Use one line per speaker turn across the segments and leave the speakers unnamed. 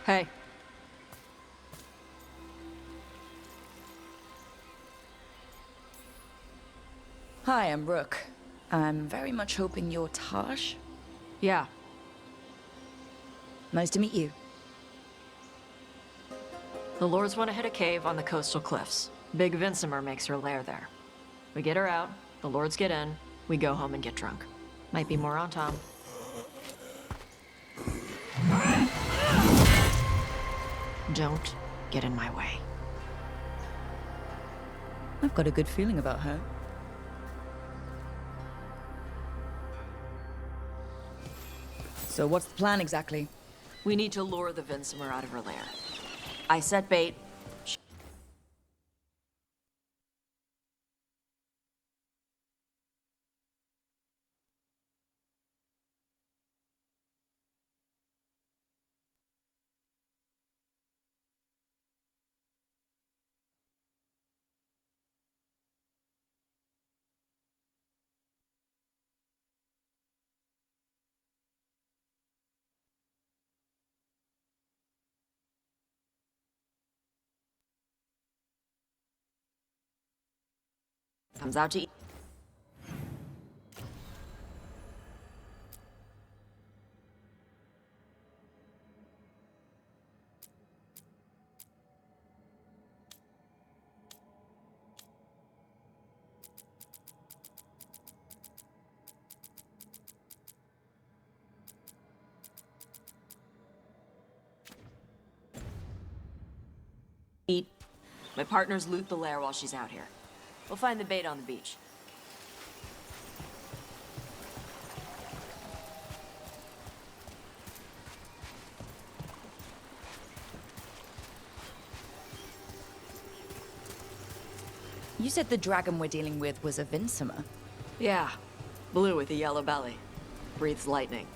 Hey.
Hi, I'm Rook. I'm very much hoping you're Taj.
Yeah.
Nice to meet you.
The Lords want to hit a cave on the coastal cliffs. Big Vincimer makes her lair there. We get her out, the Lords get in, we go home and get drunk. Might be more on Tom. Don't get in my way.
I've got a good feeling about her. So what's the plan exactly?
We need to lure the Vincimer out of her lair. I set bait. Comes out to eat. Eat. My partners loot the lair while she's out here. We'll find the bait on the beach.
You said the dragon we're dealing with was a Vincimer.
Yeah. Blue with a yellow belly. Breathes lightning.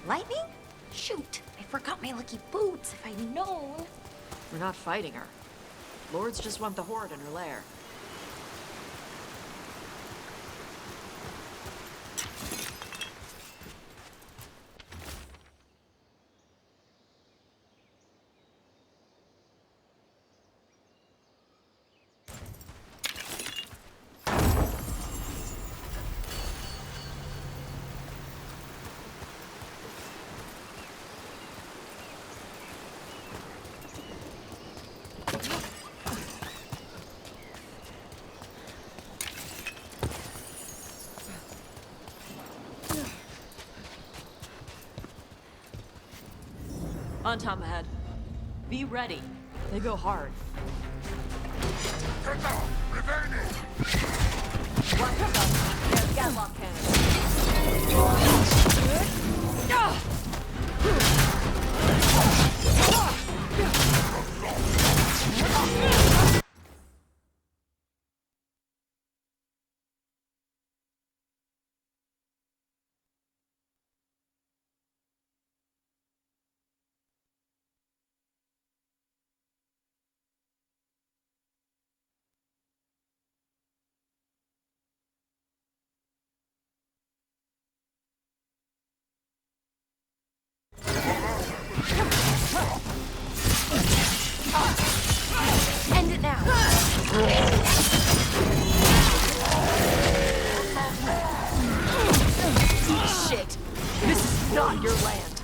Lightning? Shoot, I forgot my lucky boots. If I'd known.
We're not fighting her. Lords just want the horde in her lair. On Tom ahead. Be ready. They go hard. Watch yourself. They have Gatlock cannons.
End it now.
Shit! This is not your land.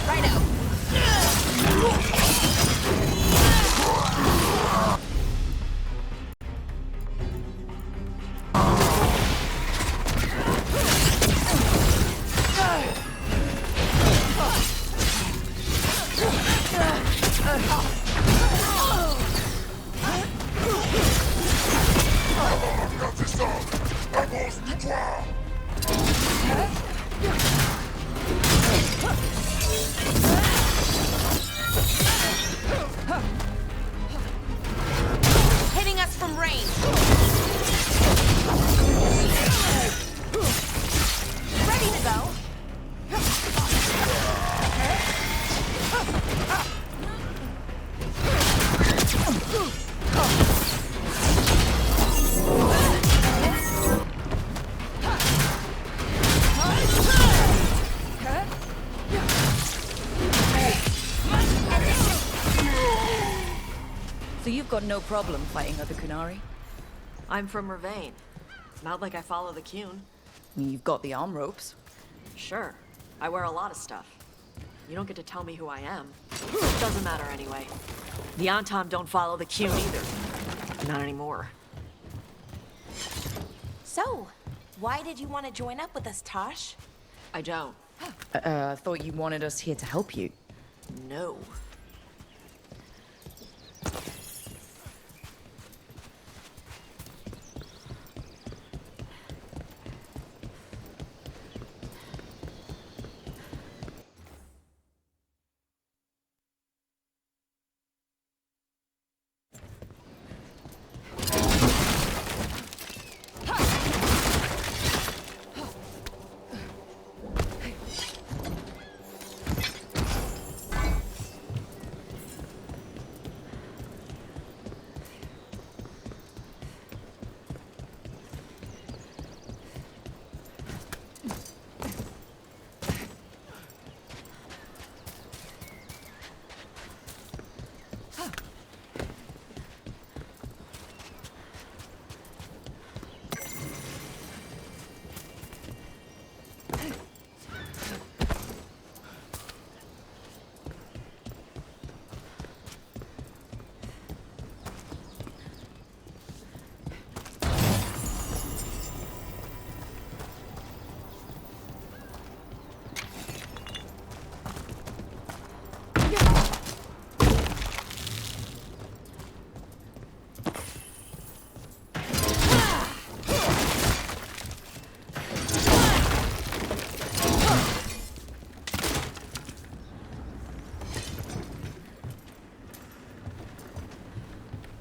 Righto. Hitting us from range. Ready to go.
So you've got no problem fighting other Kunari?
I'm from Ravain. Not like I follow the Qun.
I mean, you've got the arm ropes.
Sure. I wear a lot of stuff. You don't get to tell me who I am. Doesn't matter anyway. The Antom don't follow the Qun either. Not anymore.
So, why did you want to join up with us, Tosh?
I don't.
I thought you wanted us here to help you.
No.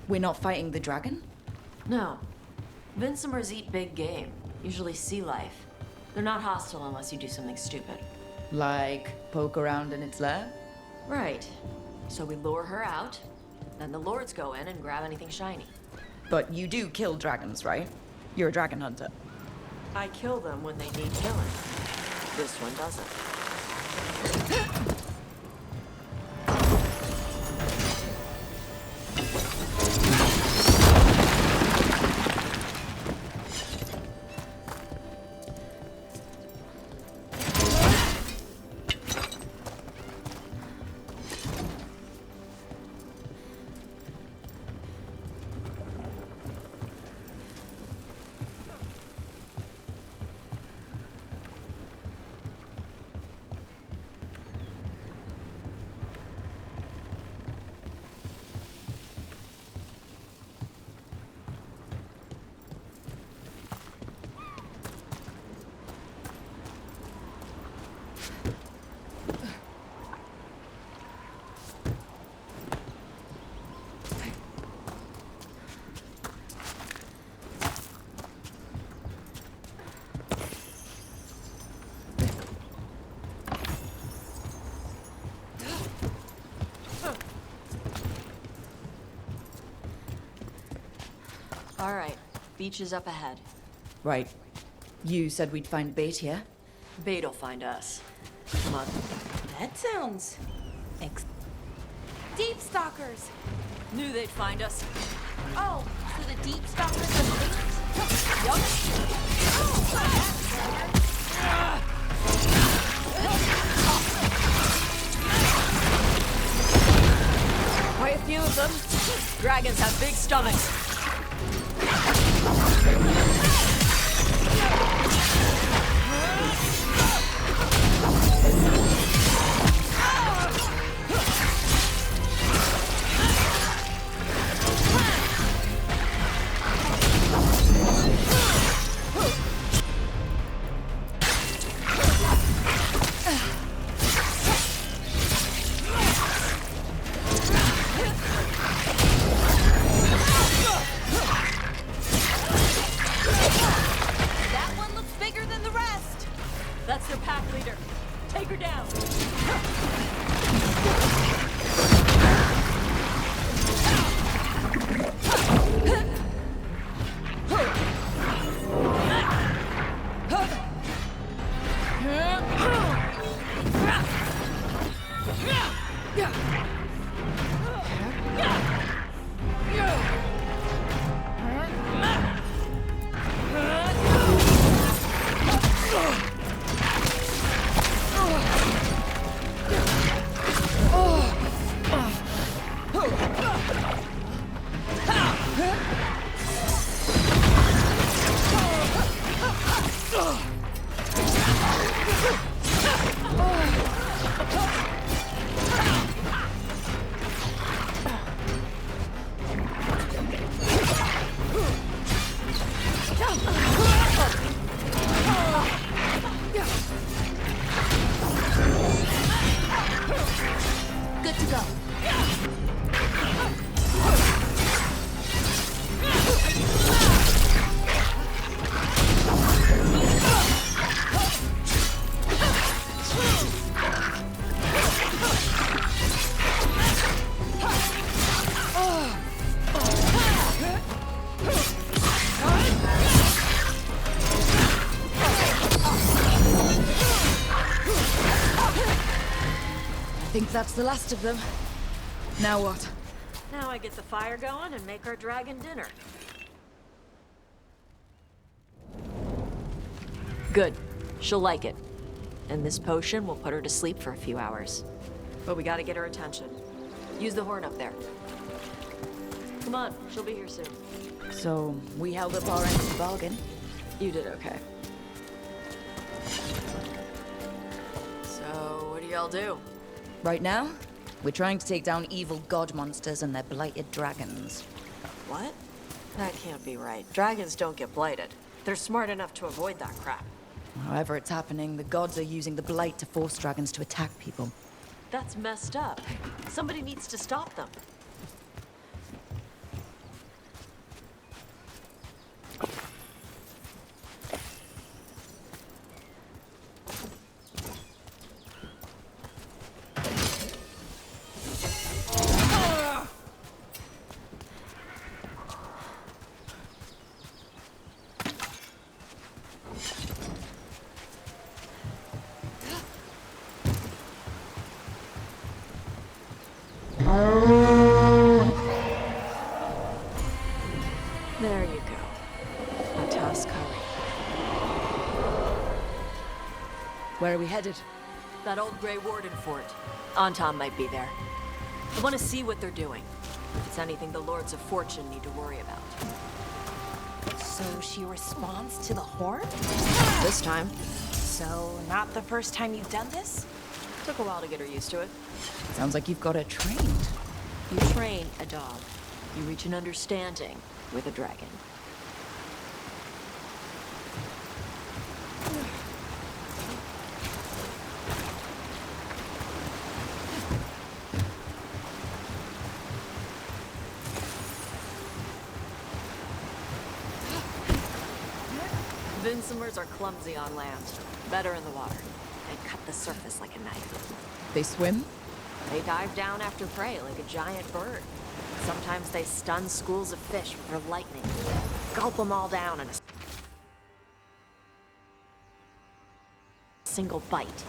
We're not fighting the dragon?
No. Vincimers eat big game, usually sea life. They're not hostile unless you do something stupid.
Like poke around in its lair?
Right. So we lure her out, then the lords go in and grab anything shiny.
But you do kill dragons, right? You're a dragon hunter.
I kill them when they need killing. This one doesn't. All right, beach is up ahead.
Right. You said we'd find bait here?
Bait'll find us. Come on.
That sounds... Deep stalkers!
Knew they'd find us.
Oh, so the deep stalkers are things?
Yup. Quite a few of them. Dragons have big stomachs. That's their pack leader. Take her down.
Good to go.
I think that's the last of them. Now what?
Now I get the fire going and make our dragon dinner. Good. She'll like it. And this potion will put her to sleep for a few hours. But we gotta get her attention. Use the horn up there. Come on, she'll be here soon.
So, we held up our end of the bargain.
You did okay. So, what do y'all do?
Right now, we're trying to take down evil god monsters and their blighted dragons.
What? That can't be right. Dragons don't get blighted. They're smart enough to avoid that crap.
However it's happening, the gods are using the blight to force dragons to attack people.
That's messed up. Somebody needs to stop them.
Where are we headed?
That old Grey Warden fort. Anton might be there. I want to see what they're doing. If it's anything the Lords of Fortune need to worry about.
So she responds to the horn?
This time,
So, not the first time you've done this?
took a while to get her used to it.
Sounds like you've got her trained.
You train a dog. You reach an understanding with a dragon. Vincimers are clumsy on land, better in the water. They cut the surface like a knife.
They swim?
They dive down after prey like a giant bird. Sometimes they stun schools of fish with their lightning. Gulp them all down in a single bite.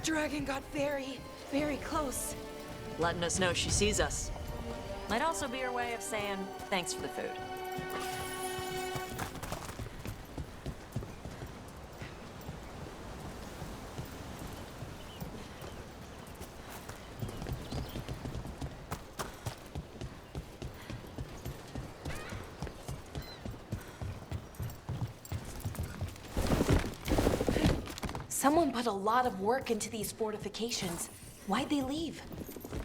That dragon got very, very close.
Letting us know she sees us. Might also be her way of saying thanks for the food.
Someone put a lot of work into these fortifications. Why'd they leave?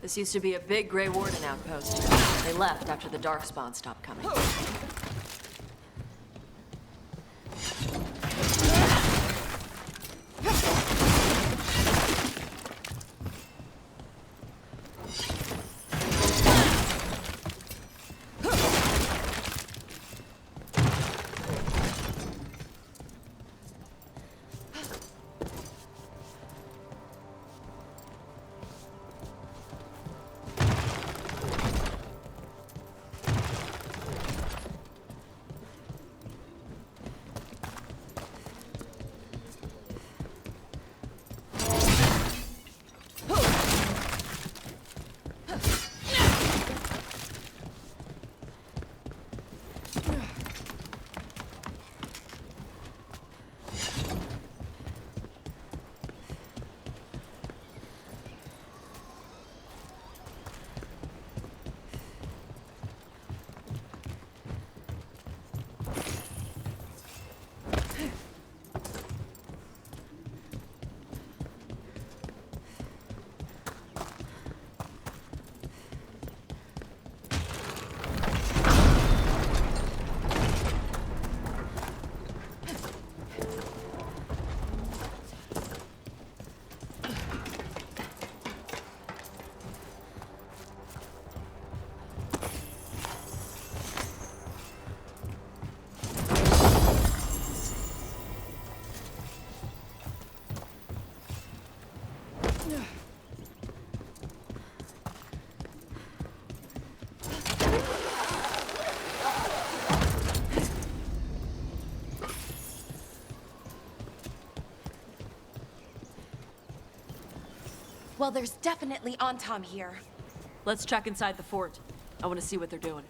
This used to be a big Grey Warden outpost. They left after the Darkspawn stopped coming.
Well, there's definitely Antom here.
Let's check inside the fort. I want to see what they're doing.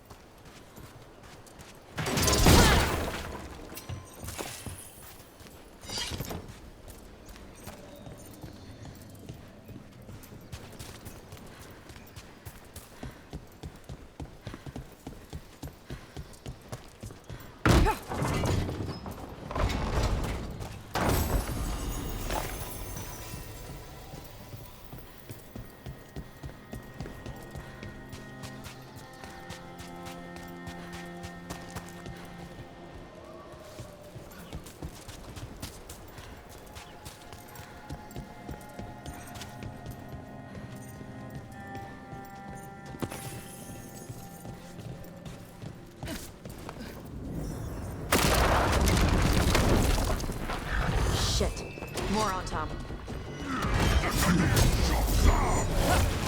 Shit. More on Tom.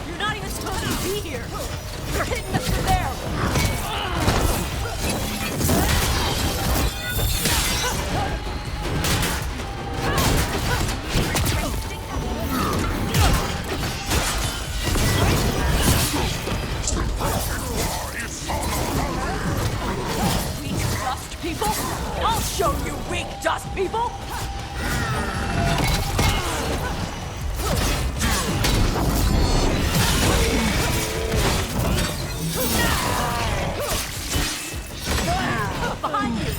You're not even supposed to be here! You're hitting us from there! Weak dust people? I'll show you weak dust people! Behind you!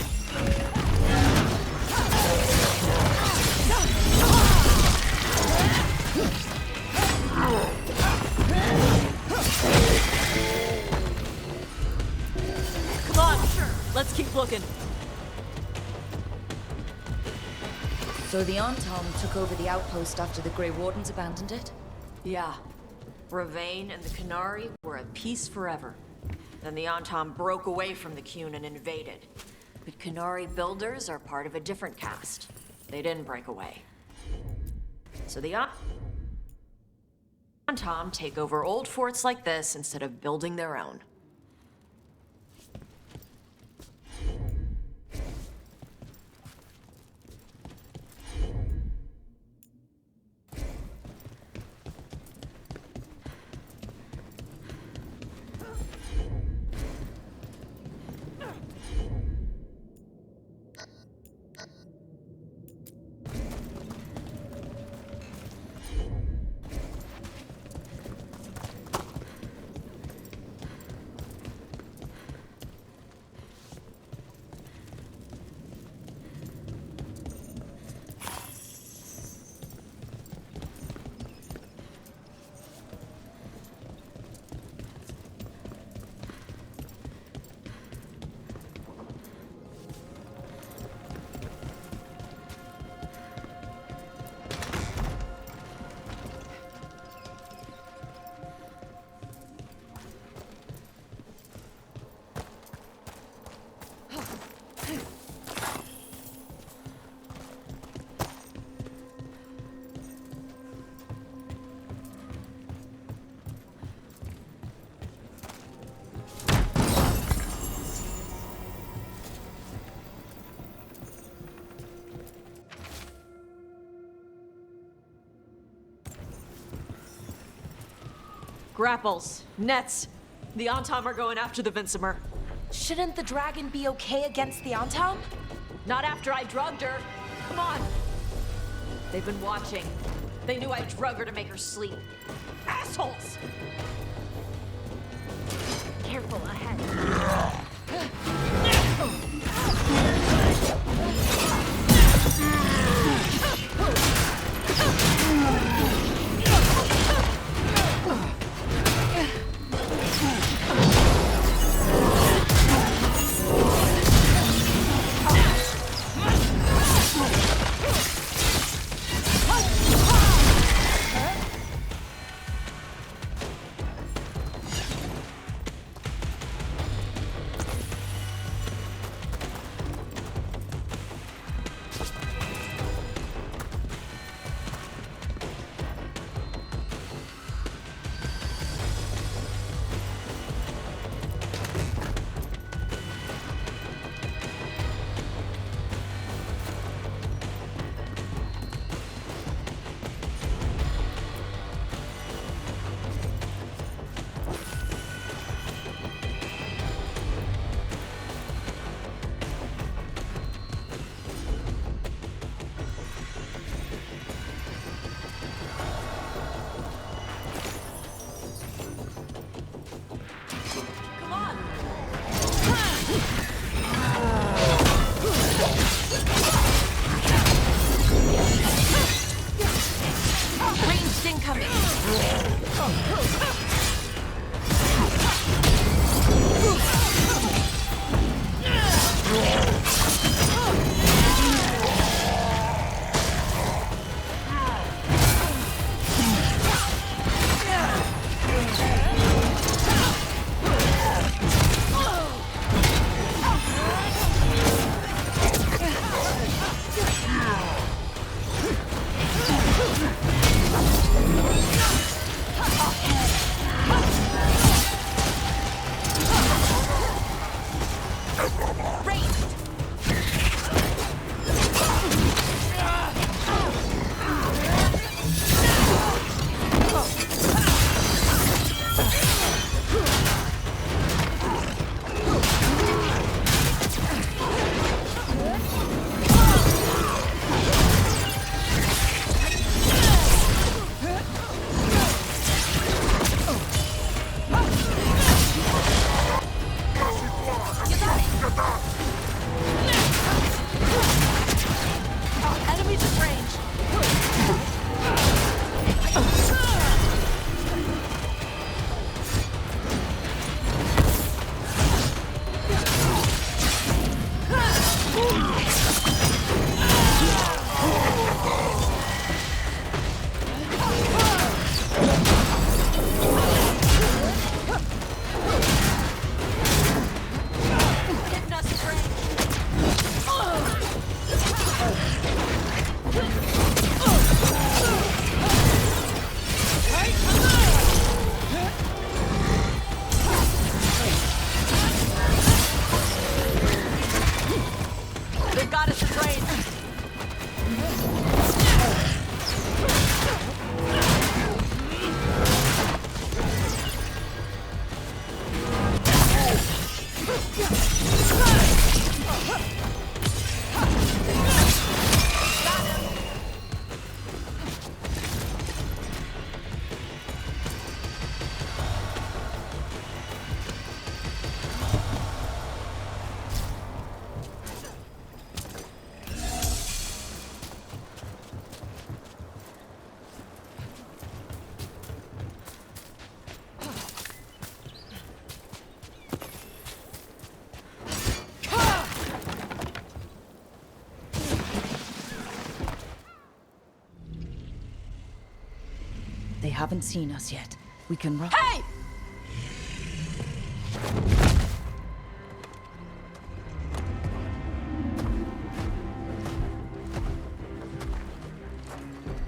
Come on, let's keep looking.
So the Antom took over the outpost after the Grey Wardens abandoned it?
Yeah. Ravane and the Canary were at peace forever. Then the Antom broke away from the Qun and invaded. But Canary builders are part of a different caste. They didn't break away. So the Antom take over old forts like this instead of building their own. Grapples, nets. The Antom are going after the Vincemer.
Shouldn't the dragon be okay against the Antom?
Not after I drugged her. Come on. They've been watching. They knew I drug her to make her sleep. Assholes!
Careful ahead.
Enemies at range. Getting us at range. They've got us at range.
They haven't seen us yet. We can run.
Hey!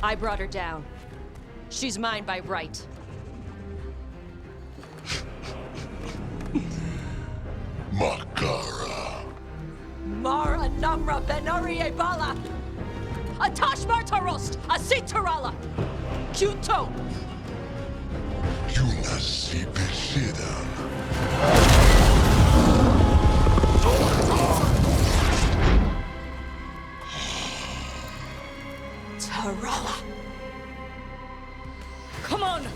I brought her down. She's mine by right.
Makara.
Mara Namra Benari Bala! Atash Martarost! Asitarala! Kyuto!
Yunasi Beshida.
Tarala! Come on!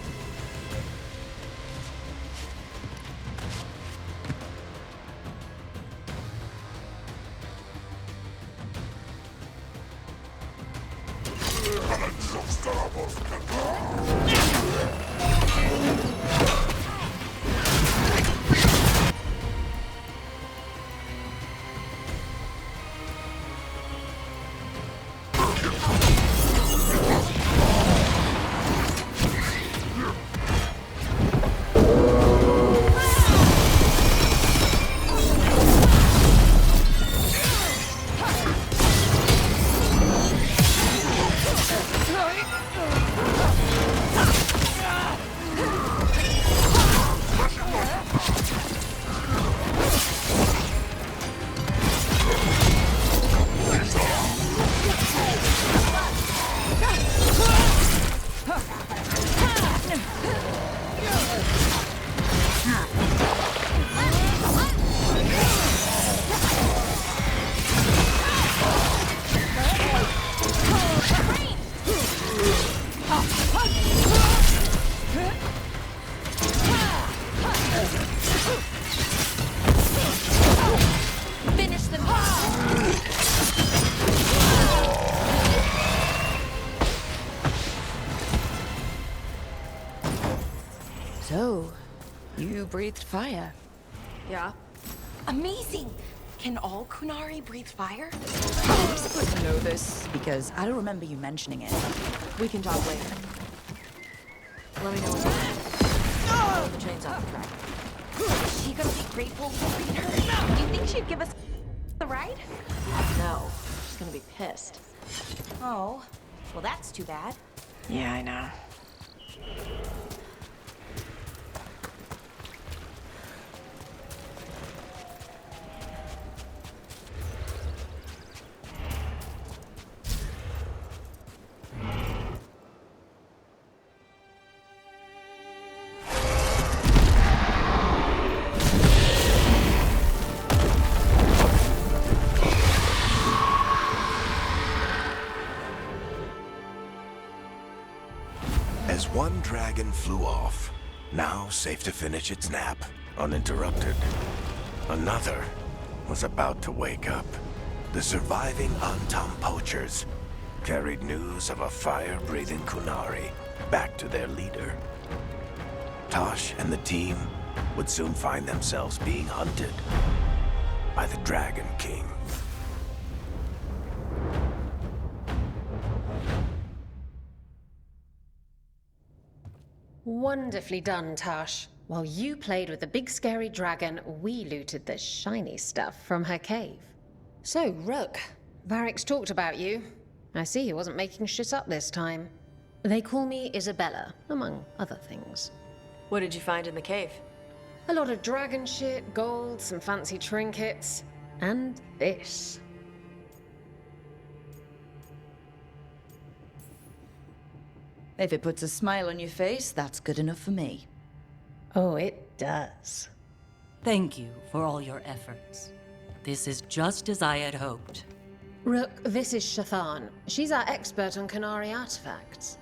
Finish them!
So, you breathed fire.
Yeah?
Amazing! Can all Kunari breathe fire?
I'm supposed to know this because I don't remember you mentioning it.
We can talk later. Let me know when you're ready. The train's off the track.
Is she gonna be grateful for freeing her? Do you think she'd give us the ride?
No, she's gonna be pissed.
Oh, well that's too bad.
Yeah, I know.
One dragon flew off, now safe to finish its nap, uninterrupted. Another was about to wake up. The surviving Antam poachers carried news of a fire-breathing Kunari back to their leader. Tosh and the team would soon find themselves being hunted by the Dragon King.
Wonderfully done, Tash. While you played with the big scary dragon, we looted the shiny stuff from her cave. So, Rook, Varric's talked about you. I see he wasn't making shit up this time. They call me Isabella, among other things.
What did you find in the cave?
A lot of dragon shit, gold, some fancy trinkets, and this.
If it puts a smile on your face, that's good enough for me.
Oh, it does.
Thank you for all your efforts. This is just as I had hoped.
Rook, this is Shathan. She's our expert on Kunari artifacts.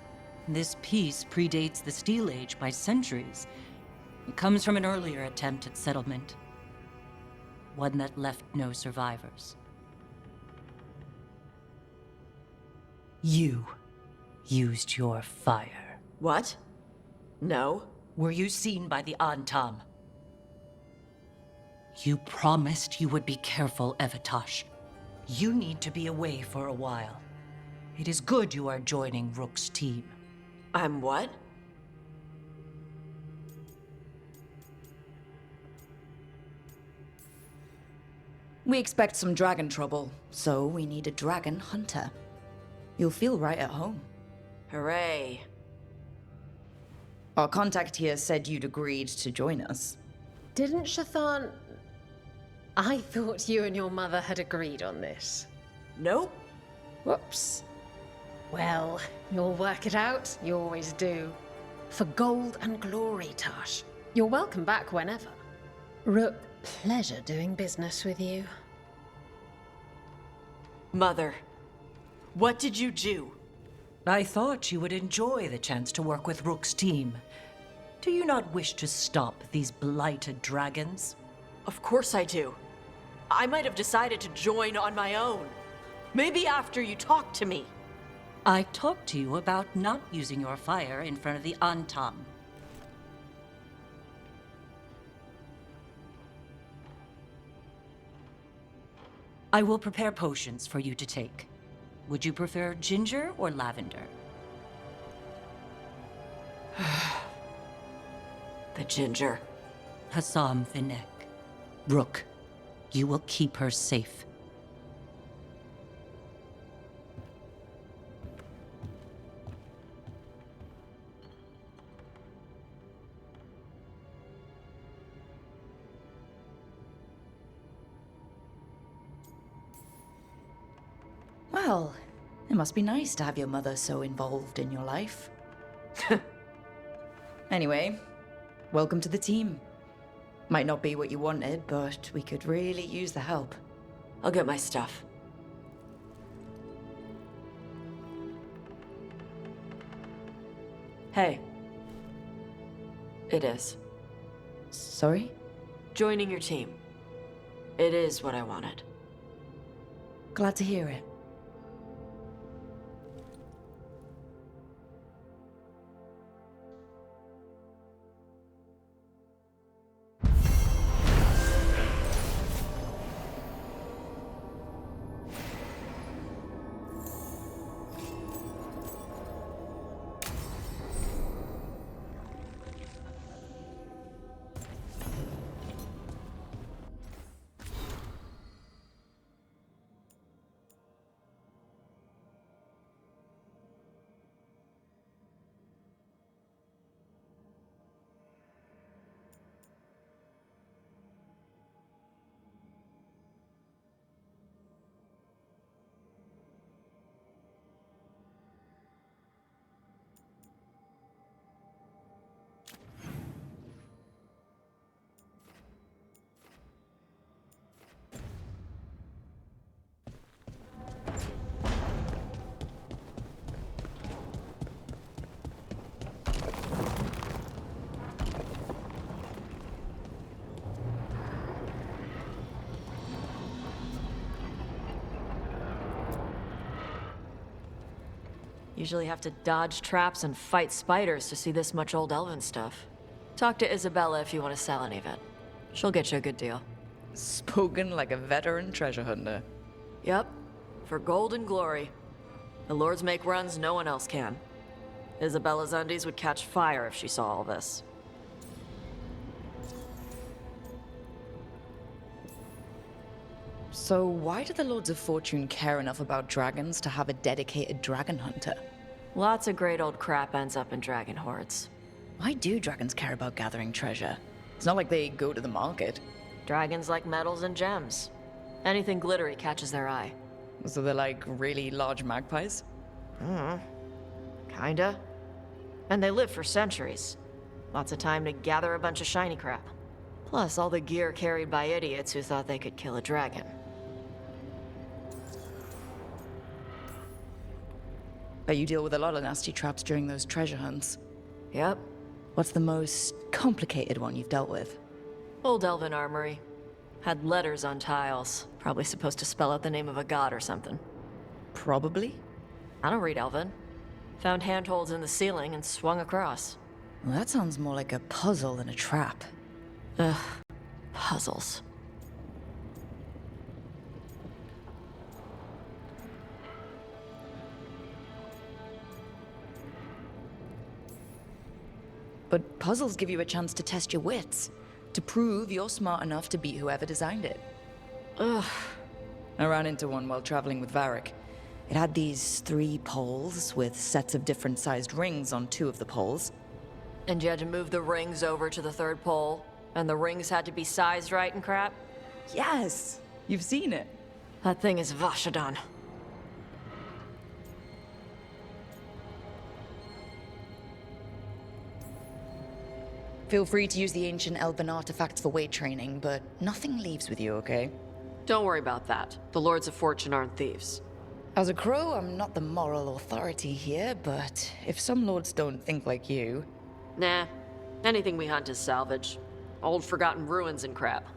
This piece predates the Steel Age by centuries. It comes from an earlier attempt at settlement. One that left no survivors. You used your fire.
What? No.
Were you seen by the Antam? You promised you would be careful, Evatosh. You need to be away for a while. It is good you are joining Rook's team.
I'm what?
We expect some dragon trouble, so we need a dragon hunter. You'll feel right at home.
Hooray.
Our contact here said you'd agreed to join us.
Didn't Shathan... I thought you and your mother had agreed on this.
Nope.
Whoops. Well, you'll work it out. You always do. For gold and glory, Tash. You're welcome back whenever. Rook, pleasure doing business with you.
Mother, what did you do?
I thought you would enjoy the chance to work with Rook's team. Do you not wish to stop these blighted dragons?
Of course I do. I might have decided to join on my own. Maybe after you talked to me.
I talked to you about not using your fire in front of the Antam. I will prepare potions for you to take. Would you prefer ginger or lavender?
The ginger.
Hassam Vinek. Rook, you will keep her safe.
Well, it must be nice to have your mother so involved in your life. Anyway, welcome to the team. Might not be what you wanted, but we could really use the help.
I'll get my stuff. Hey. It is.
Sorry?
Joining your team. It is what I wanted.
Glad to hear it.
Usually have to dodge traps and fight spiders to see this much old elven stuff. Talk to Isabella if you want to sell any of it. She'll get you a good deal.
Spoken like a veteran treasure hunter.
Yep, for gold and glory. The lords make runs no one else can. Isabella's undies would catch fire if she saw all this.
So why do the Lords of Fortune care enough about dragons to have a dedicated dragon hunter?
Lots of great old crap ends up in dragon hordes.
Why do dragons care about gathering treasure? It's not like they go to the market.
Dragons like metals and gems. Anything glittery catches their eye.
So they're like really large magpies?
Kinda. And they live for centuries. Lots of time to gather a bunch of shiny crap. Plus all the gear carried by idiots who thought they could kill a dragon.
Bet you deal with a lot of nasty traps during those treasure hunts.
Yep.
What's the most complicated one you've dealt with?
Old elven armory. Had letters on tiles. Probably supposed to spell out the name of a god or something.
Probably.
I don't read elven. Found handholds in the ceiling and swung across.
Well, that sounds more like a puzzle than a trap.
Ugh. Puzzles.
But puzzles give you a chance to test your wits. To prove you're smart enough to beat whoever designed it.
Ugh.
I ran into one while traveling with Varric. It had these 3 poles with sets of different sized rings on 2 of the poles.
And you had to move the rings over to the 3rd pole, and the rings had to be sized right and crap?
Yes! You've seen it.
That thing is Vashadan.
Feel free to use the ancient elven artifacts for weight training, but nothing leaves with you, okay?
Don't worry about that. The Lords of Fortune aren't thieves.
As a crow, I'm not the moral authority here, but if some lords don't think like you...
Nah. Anything we hunt is salvage. Old forgotten ruins and crap.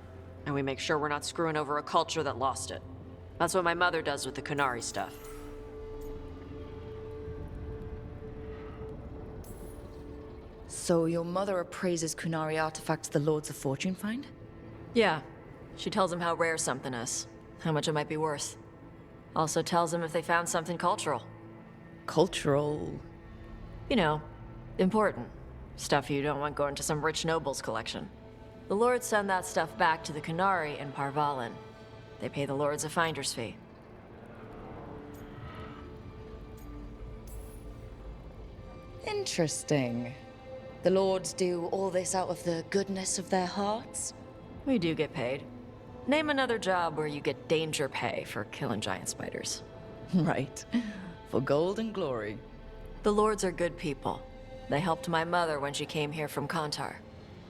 And we make sure we're not screwing over a culture that lost it. That's what my mother does with the Kunari stuff.
So your mother appraises Kunari artifacts the Lords of Fortune find?
Yeah. She tells them how rare something is. How much it might be worth. Also tells them if they found something cultural.
Cultural...
You know, important. Stuff you don't want going to some rich noble's collection. The lords send that stuff back to the Kunari in Parvalin. They pay the lords a finder's fee.
Interesting. The lords do all this out of the goodness of their hearts?
We do get paid. Name another job where you get danger pay for killing giant spiders.
Right. For gold and glory.
The lords are good people. They helped my mother when she came here from Kantar.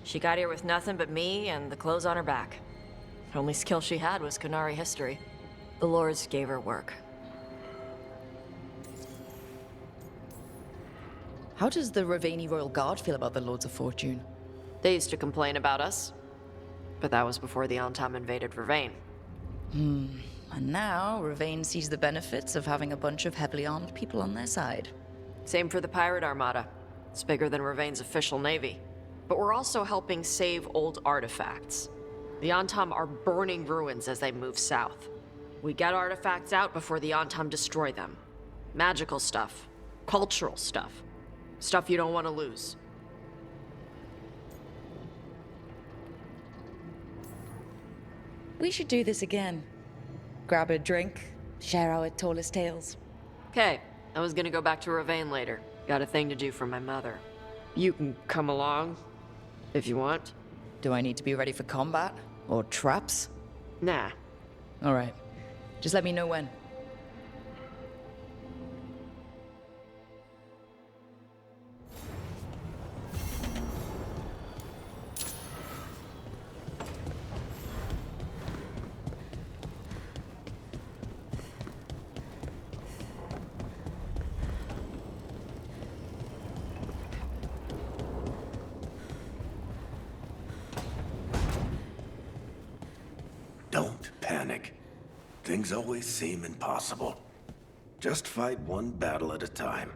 She got here with nothing but me and the clothes on her back. The only skill she had was Kunari history. The lords gave her work.
How does the Ravani Royal Guard feel about the Lords of Fortune?
They used to complain about us. But that was before the Antam invaded Ravane.
And now, Ravane sees the benefits of having a bunch of heavily armed people on their side.
Same for the Pirate Armada. It's bigger than Ravane's official navy. But we're also helping save old artifacts. The Antam are burning ruins as they move south. We get artifacts out before the Antam destroy them. Magical stuff. Cultural stuff. Stuff you don't want to lose.
We should do this again. Grab a drink, share our tallest tales.
Okay, I was gonna go back to Ravane later. Got a thing to do for my mother. You can come along, if you want.
Do I need to be ready for combat? Or traps?
Nah.
Alright. Just let me know when.
Don't panic. Things always seem impossible. Just fight one battle at a time.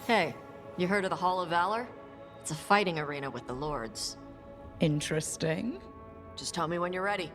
Hey, you heard of the Hall of Valor? It's a fighting arena with the lords.
Interesting.
Just tell me when you're ready.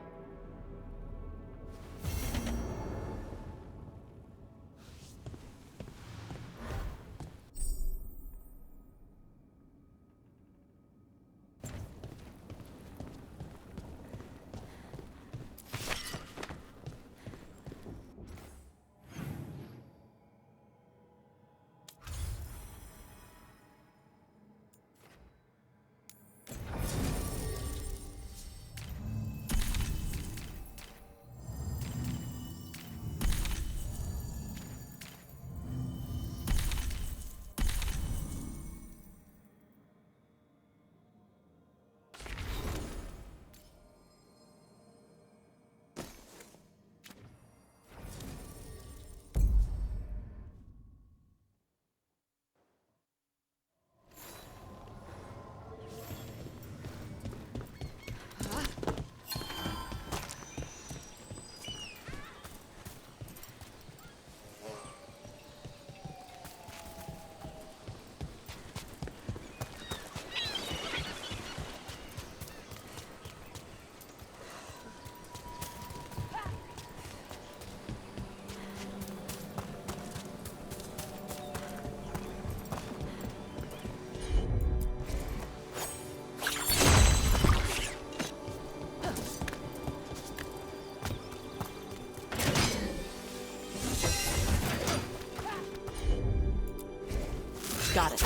Got it.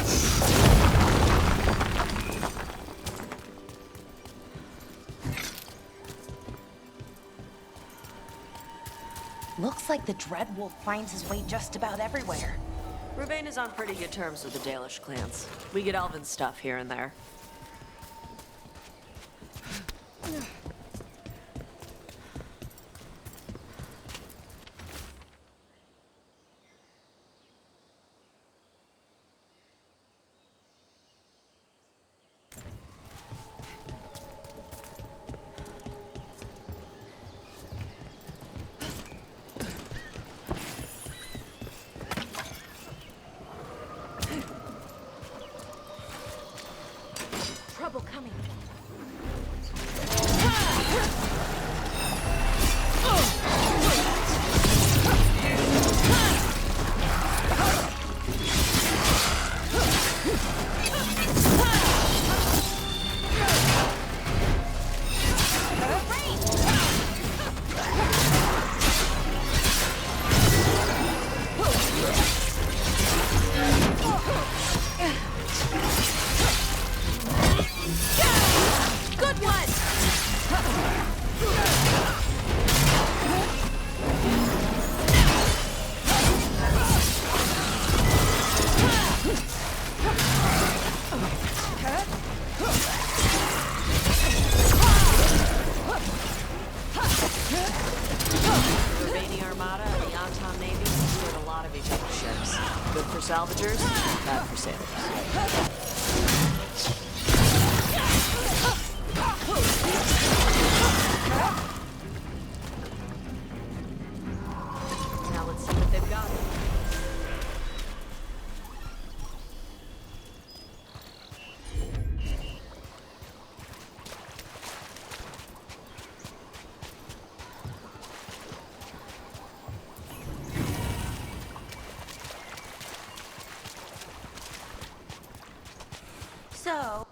Looks like the Dreadwolf finds his way just about everywhere.
Ravane is on pretty good terms with the Dalish clans. We get elven stuff here and there.
Trouble coming.
Good one! The Ravani Armada and the Anton Navy destroyed a lot of each other's ships. Good for salvagers, bad for sailors. Now let's see what they've got.
So...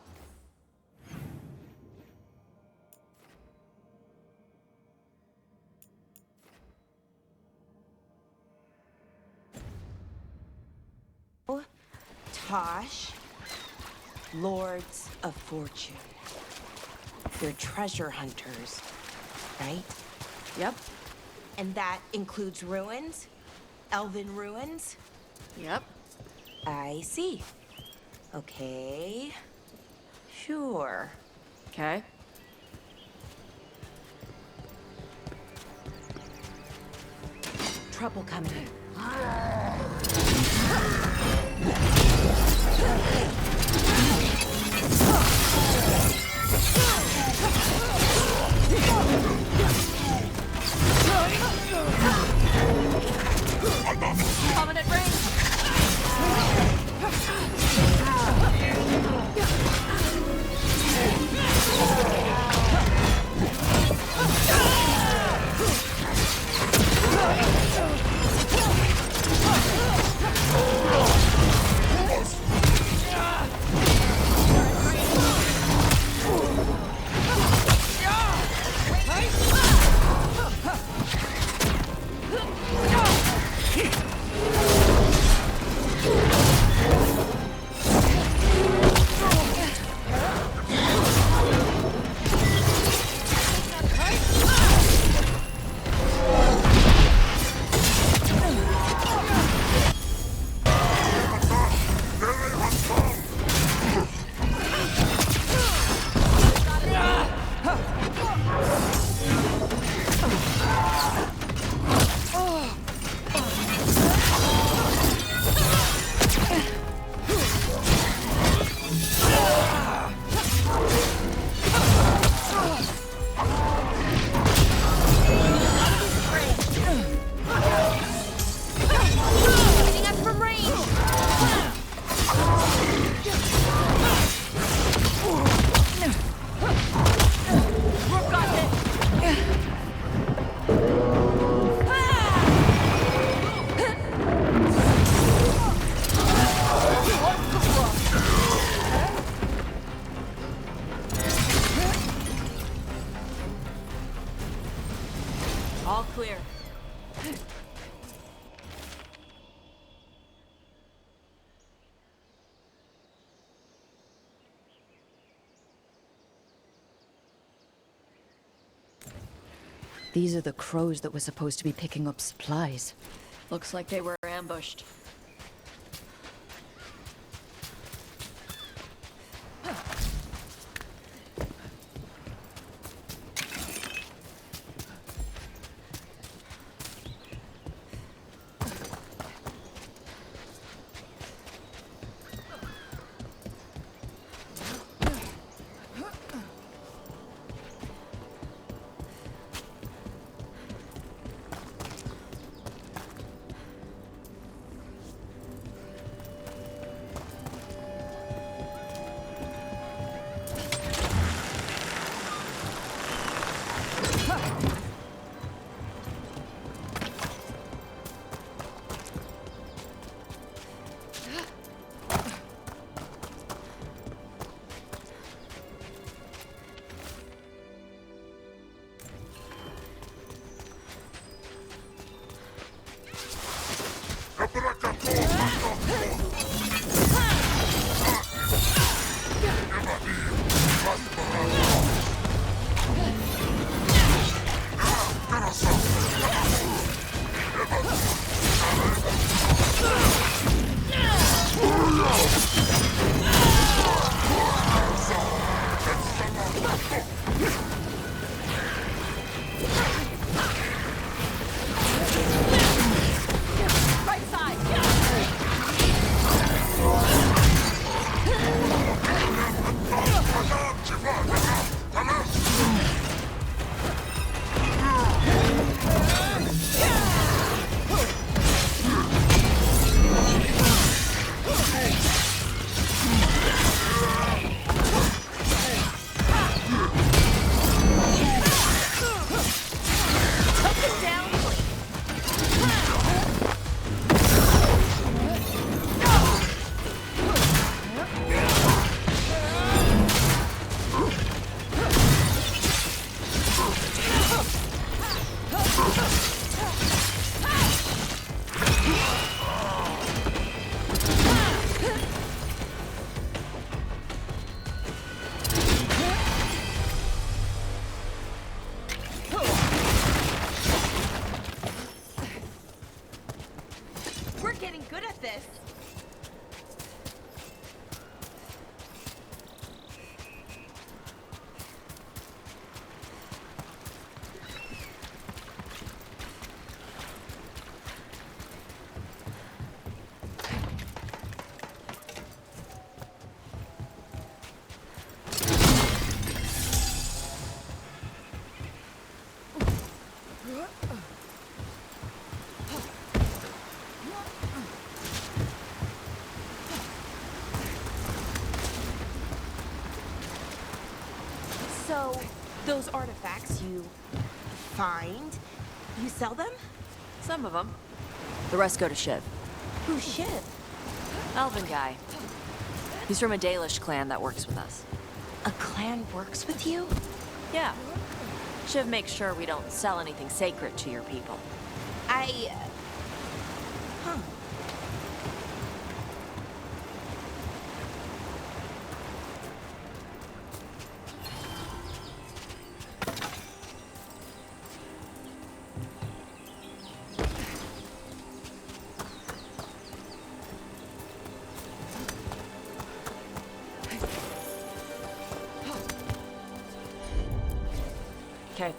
Tosh, Lords of Fortune. They're treasure hunters, right?
Yep,
And that includes ruins? Elven ruins?
yep.
I see. Okay. Sure.
Okay.
Trouble coming.
Coming at range.
These are the crows that were supposed to be picking up supplies.
Looks like they were ambushed.
So, those artifacts you find, you sell them?
Some of them. The rest go to Shiv.
Who's Shiv?
Elven guy. He's from a Dalish clan that works with us.
A clan works with you?
Yeah. Shiv makes sure we don't sell anything sacred to your people.
Huh.
Okay.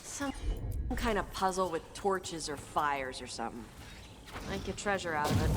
Some kind of puzzle with torches or fires or something. Might get treasure out of it.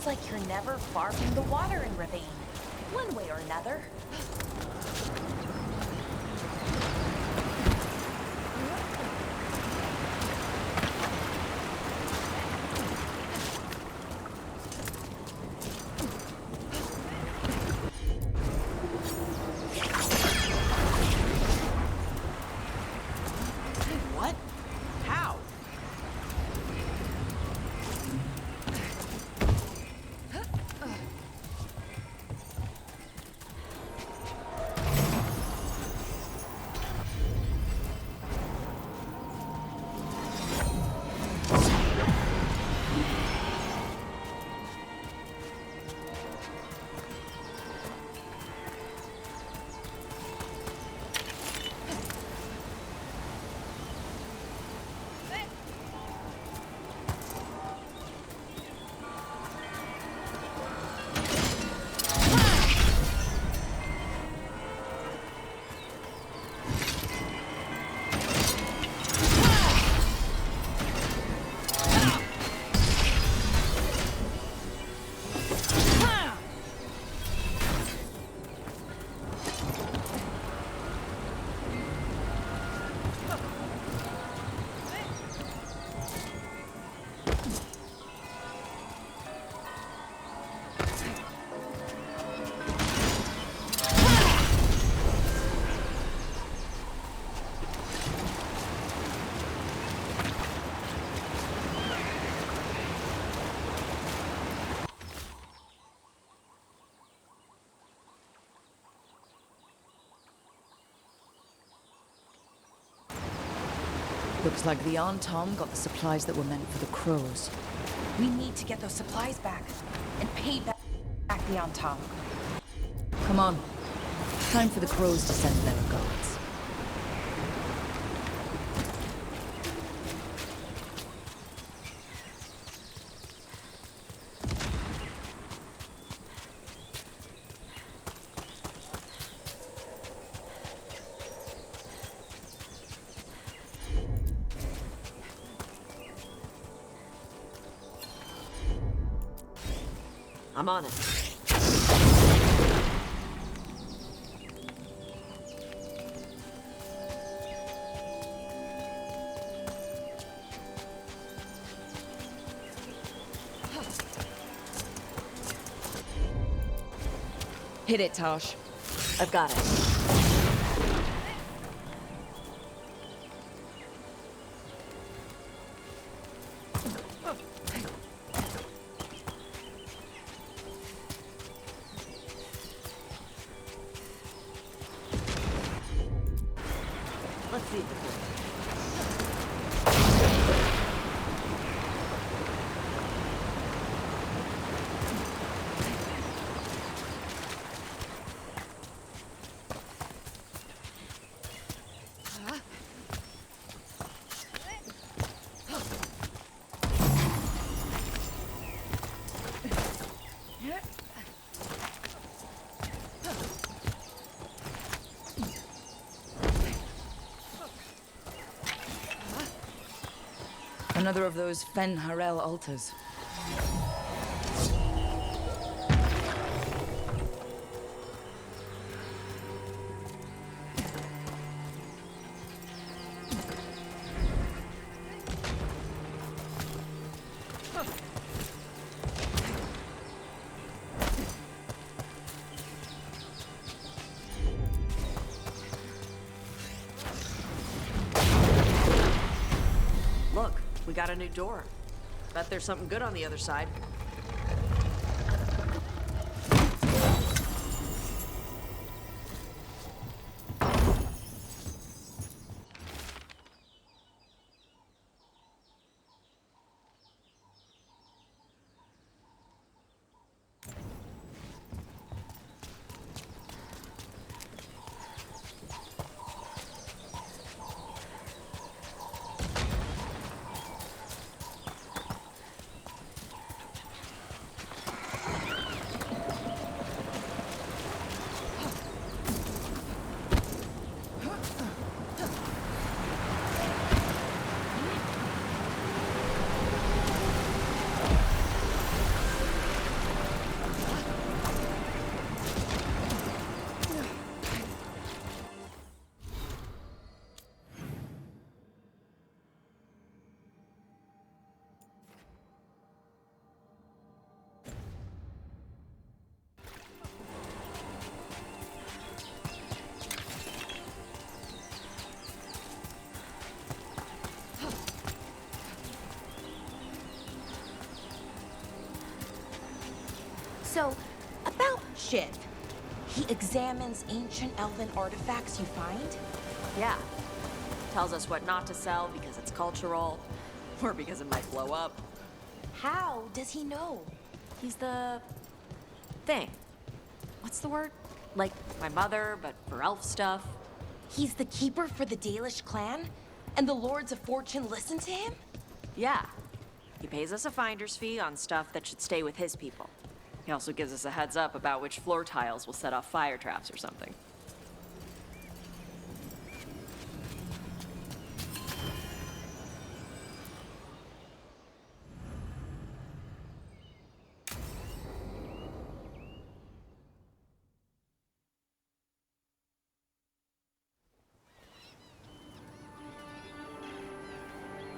Seems like you're never far from the water in Ravine, one way or another.
What? How?
Looks like the Aunt Tom got the supplies that were meant for the crows.
We need to get those supplies back and pay back the Aunt Tom.
Come on. Time for the crows to send their regards.
I'm on it.
Hit it, Tosh.
I've got it. Let's see if it works.
Another of those Fen Harel altars.
Look, we got a new door. Bet there's something good on the other side.
So, about Shiv. He examines ancient elven artifacts you find?
Yeah. Tells us what not to sell because it's cultural, or because it might blow up.
How does he know?
He's the thing. What's the word? Like my mother, but for elf stuff.
He's the keeper for the Dalish clan? And the Lords of Fortune listen to him?
Yeah. He pays us a finder's fee on stuff that should stay with his people. He also gives us a heads up about which floor tiles will set off fire traps or something.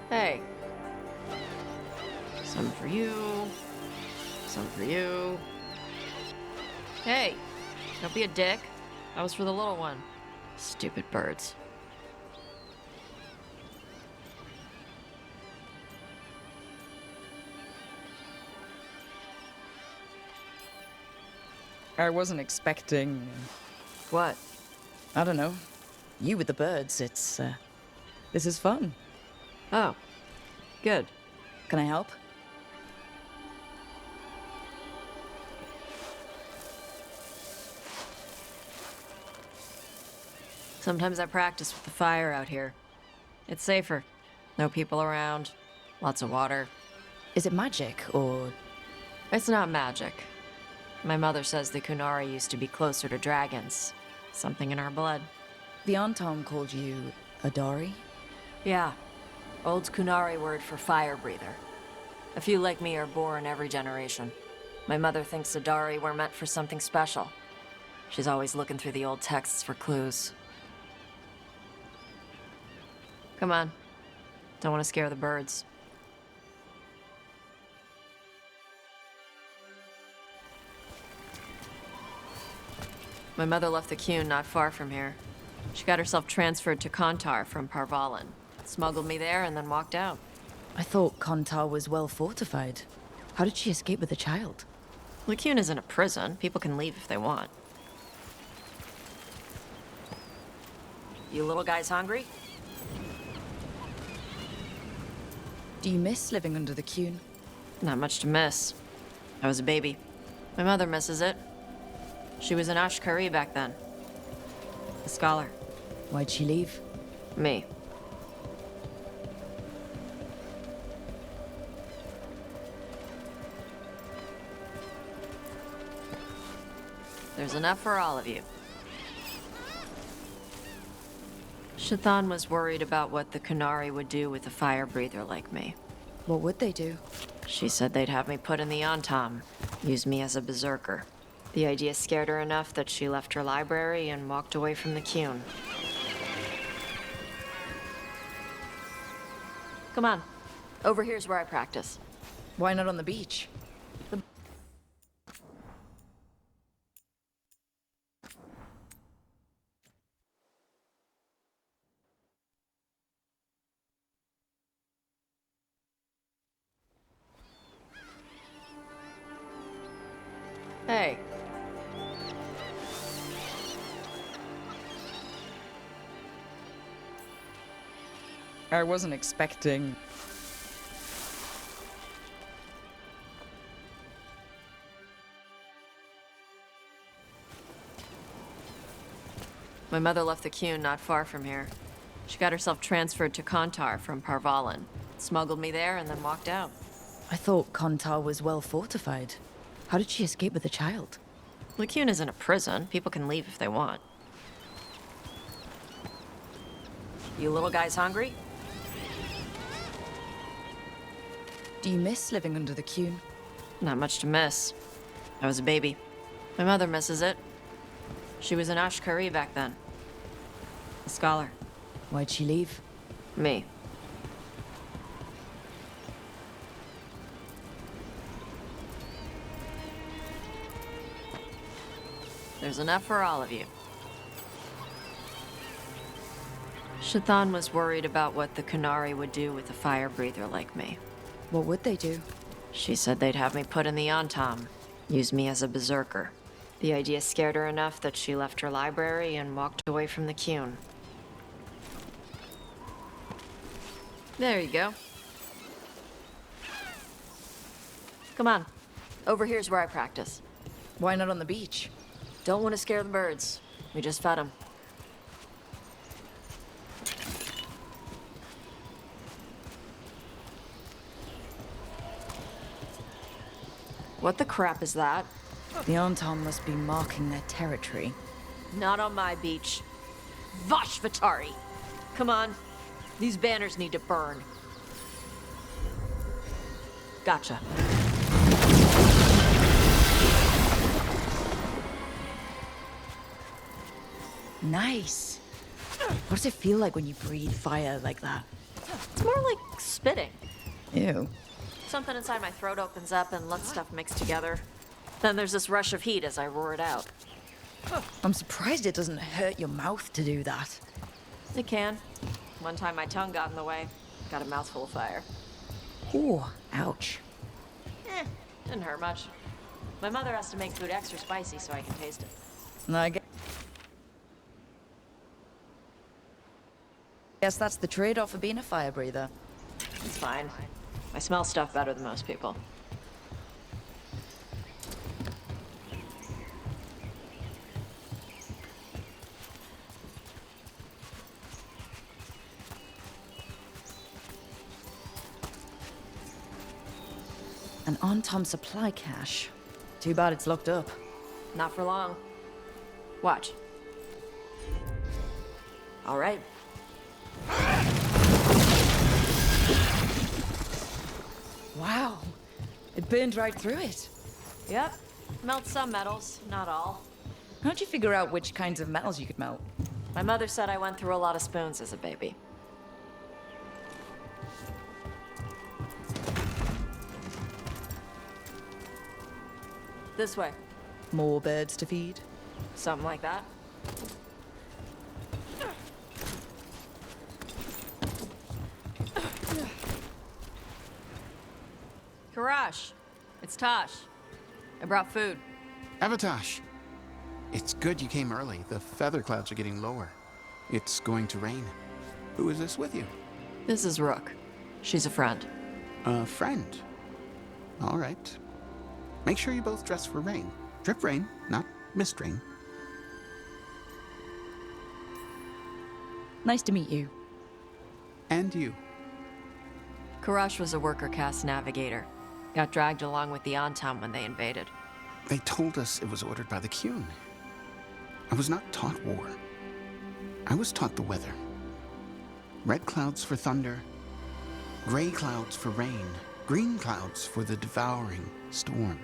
Hey. Some for you. Some for you. Hey, don't be a dick. That was for the little one. Stupid birds.
I wasn't expecting...
What?
I don't know. You with the birds, it's, this is fun.
Oh, good.
Can I help?
Sometimes I practice with the fire out here. It's safer. No people around. Lots of water.
Is it magic, or...
It's not magic. My mother says the Kunari used to be closer to dragons. Something in our blood.
The Antom called you Adari?
Yeah. Old Kunari word for fire breather. A few like me are born every generation. My mother thinks Adari were meant for something special. She's always looking through the old texts for clues. Come on. Don't want to scare the birds. My mother left the Qun not far from here. She got herself transferred to Kontar from Parvalan. Smuggled me there and then walked out.
I thought Kontar was well fortified. How did she escape with a child?
Qun isn't a prison. People can leave if they want. You little guys hungry?
Do you miss living under the Qun?
Not much to miss. I was a baby. My mother misses it. She was an Ashkari back then. A scholar.
Why'd she leave?
Me. There's enough for all of you. Shathan was worried about what the Kunari would do with a fire breather like me.
What would they do?
She said they'd have me put in the Antom, use me as a berserker. The idea scared her enough that she left her library and walked away from the Qun. Come on. Over here's where I practice.
Why not on the beach?
Hey.
I wasn't expecting...
My mother left the Qun not far from here. She got herself transferred to Kontar from Parvalan. Smuggled me there and then walked out.
I thought Kontar was well fortified. How did she escape with a child?
Qun isn't a prison. People can leave if they want. You little guys hungry?
Do you miss living under the Qun?
Not much to miss. I was a baby. My mother misses it. She was an Ashkari back then. A scholar.
Why'd she leave?
Me. There's enough for all of you. Shathan was worried about what the Kunari would do with a fire breather like me.
What would they do?
She said they'd have me put in the Antom, Used me as a berserker. The idea scared her enough that she left her library and walked away from the Qun. There you go. Come on. Over here's where I practice.
Why not on the beach?
Don't want to scare the birds. We just fed them. What the crap is that?
The Anton must be marking their territory.
Not on my beach. Vashvatari! Come on. These banners need to burn. Gotcha.
Nice. What does it feel like when you breathe fire like that?
It's more like spitting.
Ew.
Something inside my throat opens up and lets stuff mix together. Then there's this rush of heat as I roar it out.
I'm surprised it doesn't hurt your mouth to do that.
It can. One time my tongue got in the way. Got a mouthful of fire.
Oh, ouch.
Didn't hurt much. My mother has to make food extra spicy so I can taste it.
And I guess that's the trade-off of being a fire breather.
It's fine. I smell stuff better than most people.
An on-time supply cache. Too bad it's locked up.
Not for long. Watch. All right.
Wow. It burned right through it.
Yep. Melt some metals, not all.
How'd you figure out which kinds of metals you could melt?
My mother said I went through a lot of spoons as a baby. This way.
More birds to feed?
Something like that. Karash, it's Tosh. I brought food.
Avatosh, it's good you came early. The feather clouds are getting lower. It's going to rain. Who is this with you?
This is Rook. She's a friend.
A friend. All right. Make sure you both dress for rain. Drip rain, not mist rain.
Nice to meet you.
And you.
Karash was a worker caste navigator. Got dragged along with the Antam when they invaded.
They told us it was ordered by the Qun. I was not taught war. I was taught the weather. Red clouds for thunder, gray clouds for rain, green clouds for the devouring storm.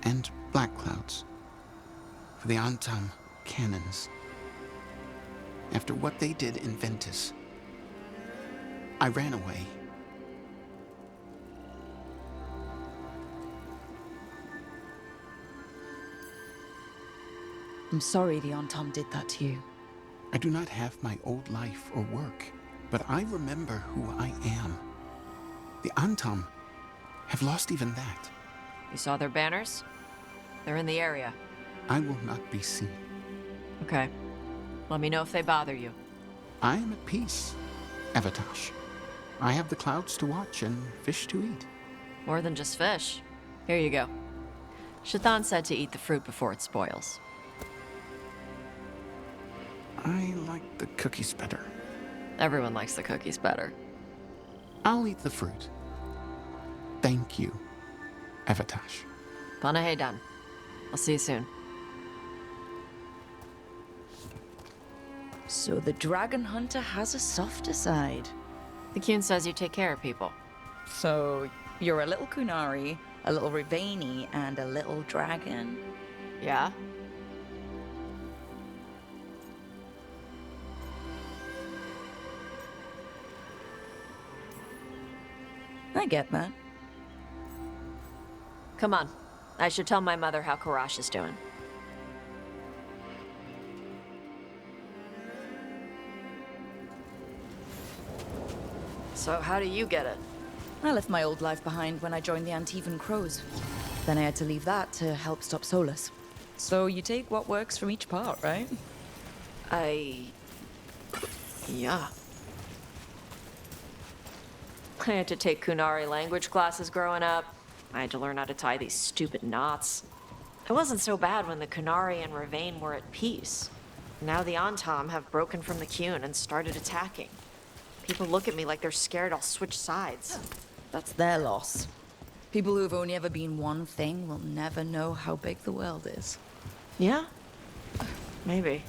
and black clouds for the Antam cannons. After what they did in Ventus, I ran away.
I'm sorry the Antam did that to you.
I do not have my old life or work, but I remember who I am. The Antam have lost even that.
You saw their banners? They're in the area.
I will not be seen.
Okay. Let me know if they bother you.
I am at peace, Evatash. I have the clouds to watch and fish to eat.
More than just fish. Here you go. Shathan said to eat the fruit before it spoils.
I like the cookies better.
Everyone likes the cookies better.
I'll eat the fruit. Thank you, Evatash.
Panahedan. I'll see you soon.
So the dragon hunter has a softer side.
The Kyun says you take care of people.
So you're a little Kunari, a little Rivani, and a little dragon.
Yeah?
I get that.
Come on. I should tell my mother how Karash is doing. So how do you get it?
I left my old life behind when I joined the Antivan Crows. Then I had to leave that to help stop Solus. So you take what works from each part, right?
Yeah. I had to take Kunari language classes growing up. I had to learn how to tie these stupid knots. It wasn't so bad when the Kunari and Ravain were at peace. Now the Antam have broken from the Kyun and started attacking. People look at me like they're scared I'll switch sides.
That's their loss. People who've only ever been one thing will never know how big the world is.
Yeah? Maybe.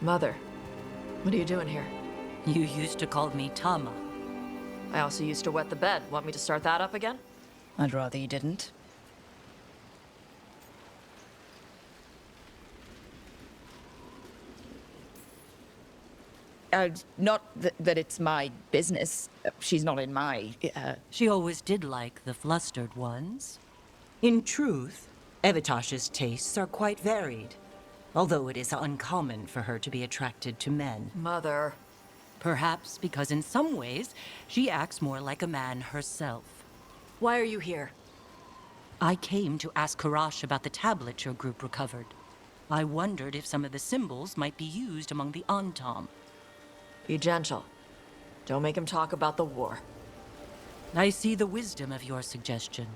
Mother, what are you doing here?
You used to call me Tama.
I also used to wet the bed. Want me to start that up again?
I'd rather you didn't. Not that it's my business. She's not in my...
She always did like the flustered ones. In truth, Evitash's tastes are quite varied, although it is uncommon for her to be attracted to men.
Mother.
Perhaps because in some ways, she acts more like a man herself.
Why are you here?
I came to ask Karash about the tablet your group recovered. I wondered if some of the symbols might be used among the Antam.
Be gentle. Don't make him talk about the war.
I see the wisdom of your suggestion.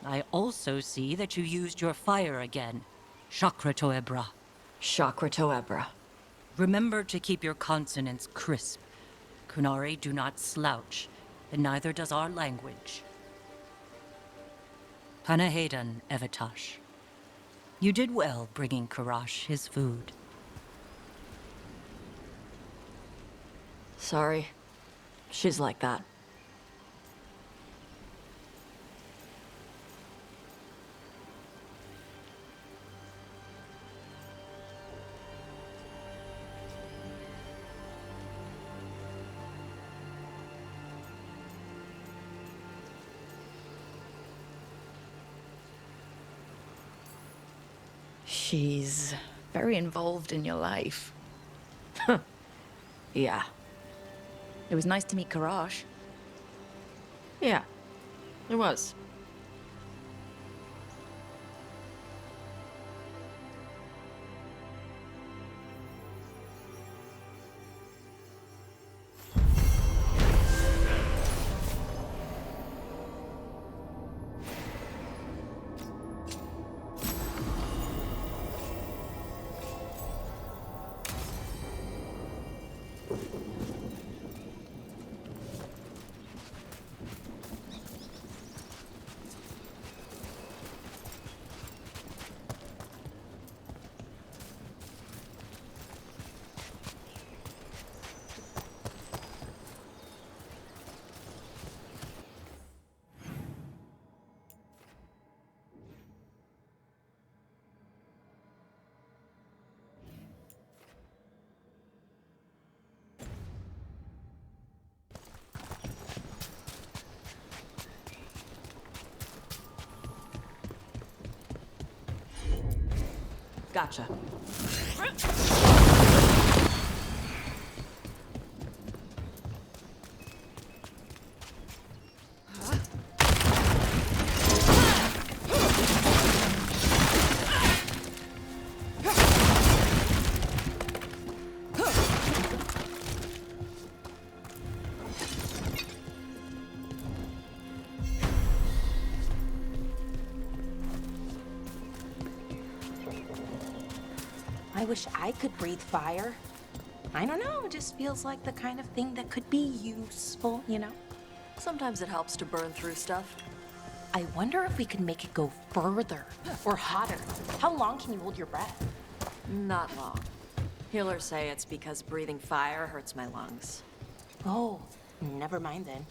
I also see that you used your fire again. Chakra Toebra.
Chakra Toebra.
Remember to keep your consonants crisp. Kunari do not slouch, and neither does our language. Panahedan, Evitash. You did well bringing Karash his food.
Sorry. She's like that.
She's very involved in your life.
Yeah.
It was nice to meet Karash.
Yeah. It was.
Gotcha.
I wish I could breathe fire. I don't know, it just feels like the kind of thing that could be useful, you know?
Sometimes it helps to burn through stuff.
I wonder if we could make it go further or hotter. How long can you hold your breath?
Not long. Healers say it's because breathing fire hurts my lungs.
Oh, never mind then.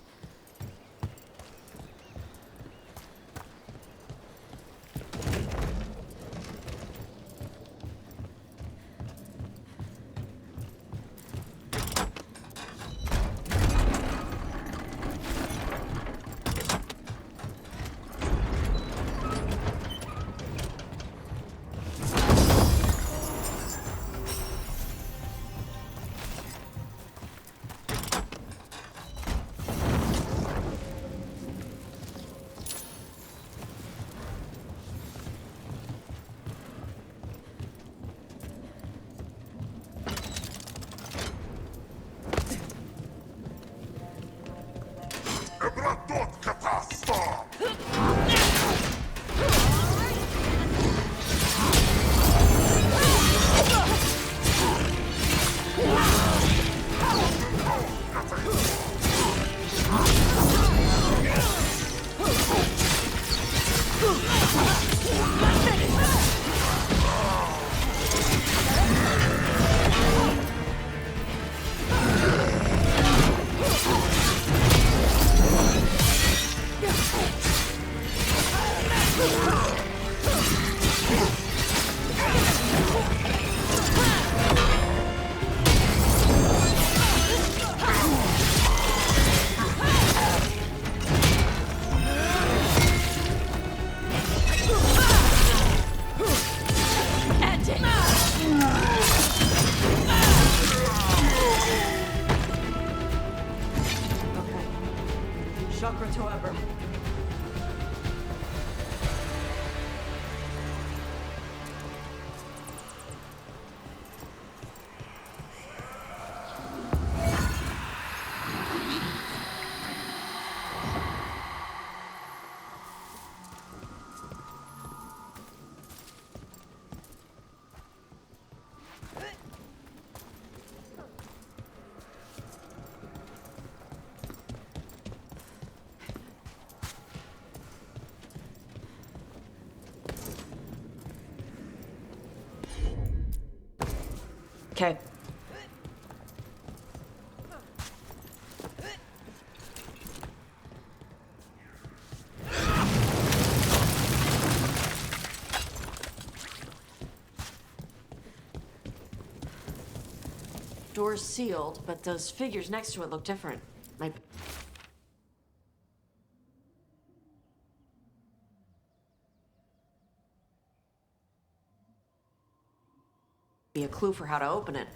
Chakra to ever. Okay. Door's sealed, but those figures next to it look different. Might be a clue for how to open it.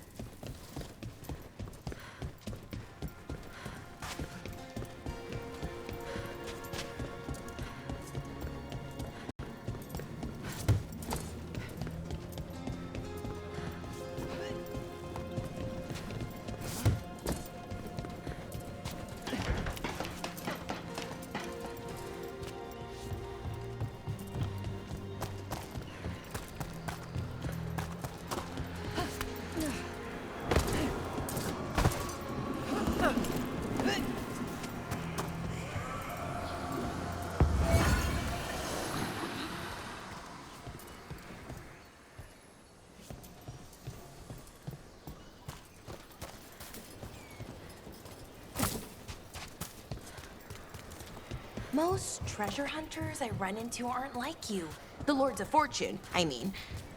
Most treasure hunters I run into aren't like you. The Lords of Fortune, I mean.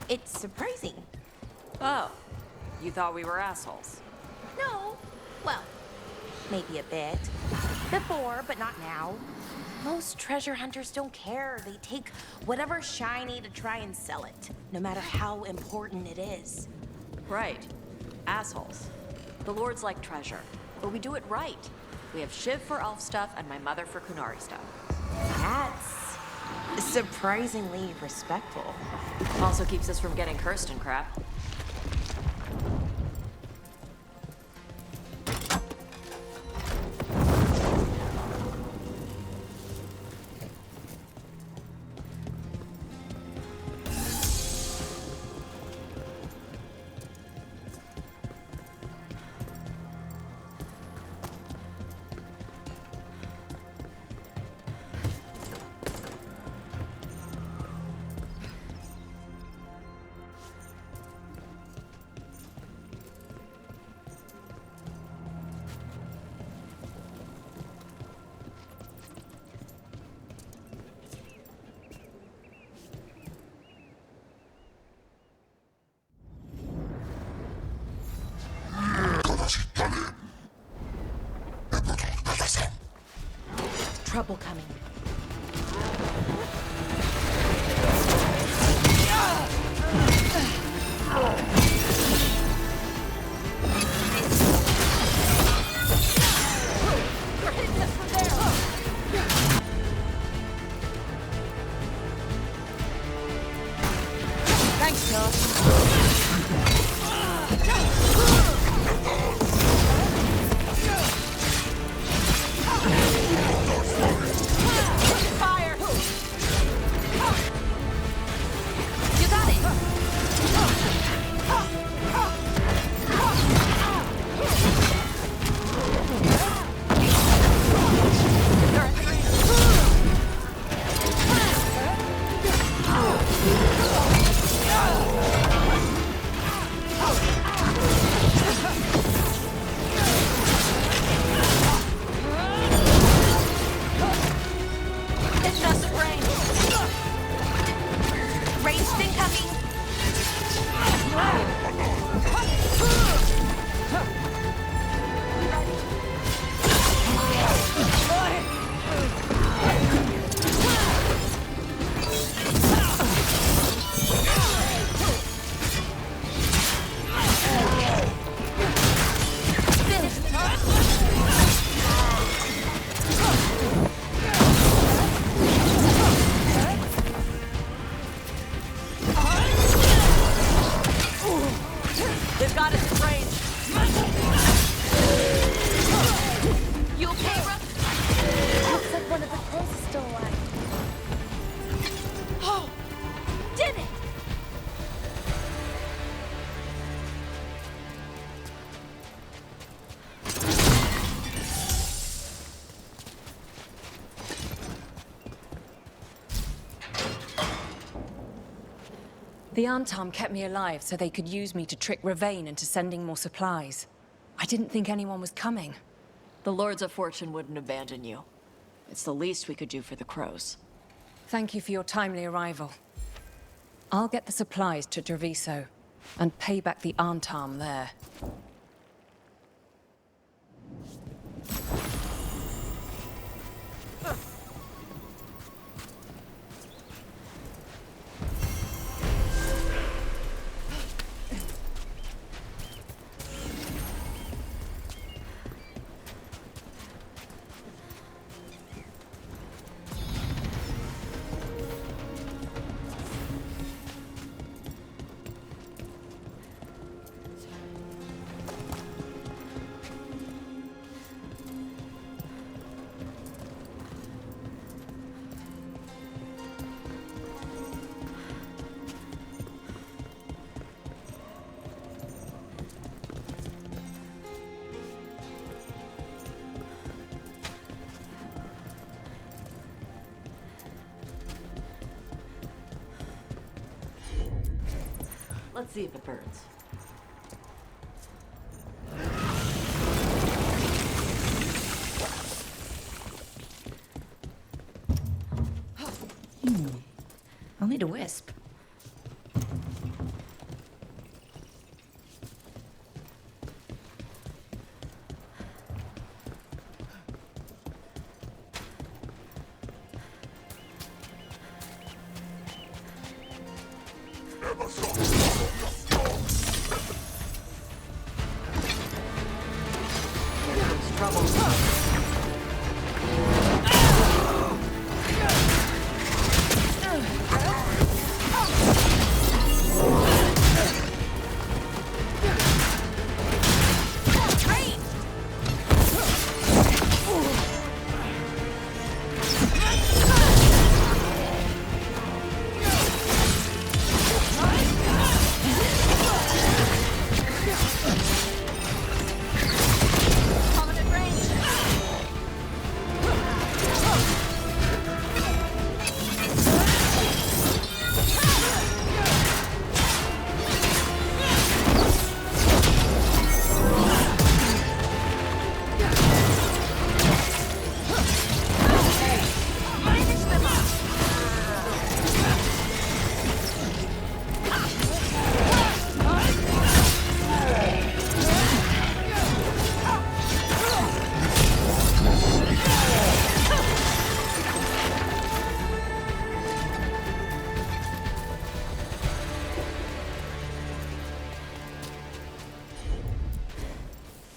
It's surprising.
Oh, you thought we were assholes.
No. Well, maybe a bit. Before, but not now. Most treasure hunters don't care. They take whatever's shiny to try and sell it, no matter how important it is.
Right. Assholes. The Lords like treasure, but we do it right. We have Shiv for elf stuff and my mother for Kunari stuff.
That's surprisingly respectful.
Also keeps us from getting cursed and crap.
Trouble coming.
Thanks, Josh.
Fire!
You got it!
It's just rain. Rain's been coming.
They've got us in range.
You okay, Rook?
Looks like one of the crows is still alive.
Oh, did it!
The Antam kept me alive so they could use me to trick Ravane into sending more supplies. I didn't think anyone was coming.
The Lords of Fortune wouldn't abandon you. It's the least we could do for the crows.
Thank you for your timely arrival. I'll get the supplies to Treviso and pay back the Antam there.
Let's see if it burns.
Will-O-Wisp.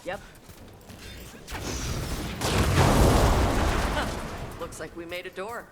Yep. Looks like we made a door.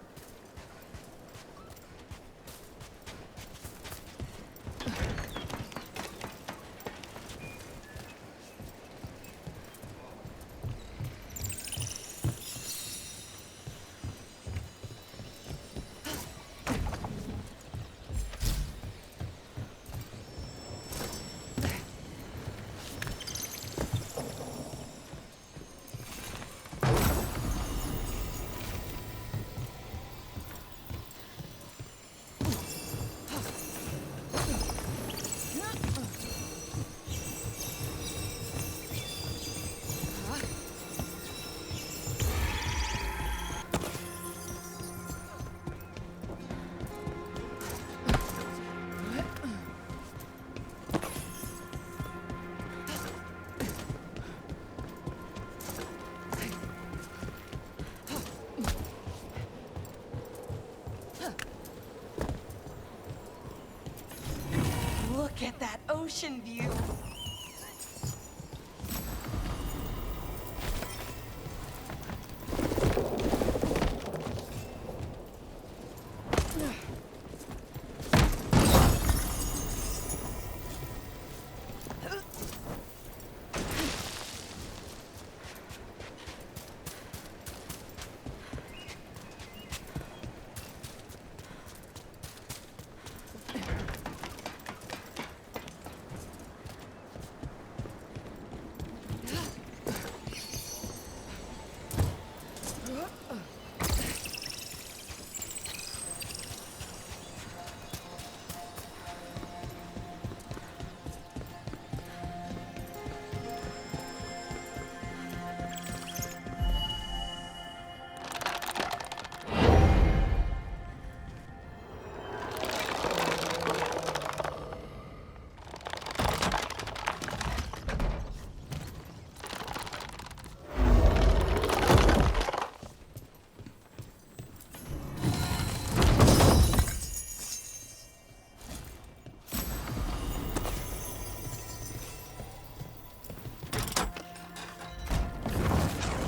Look at that ocean view.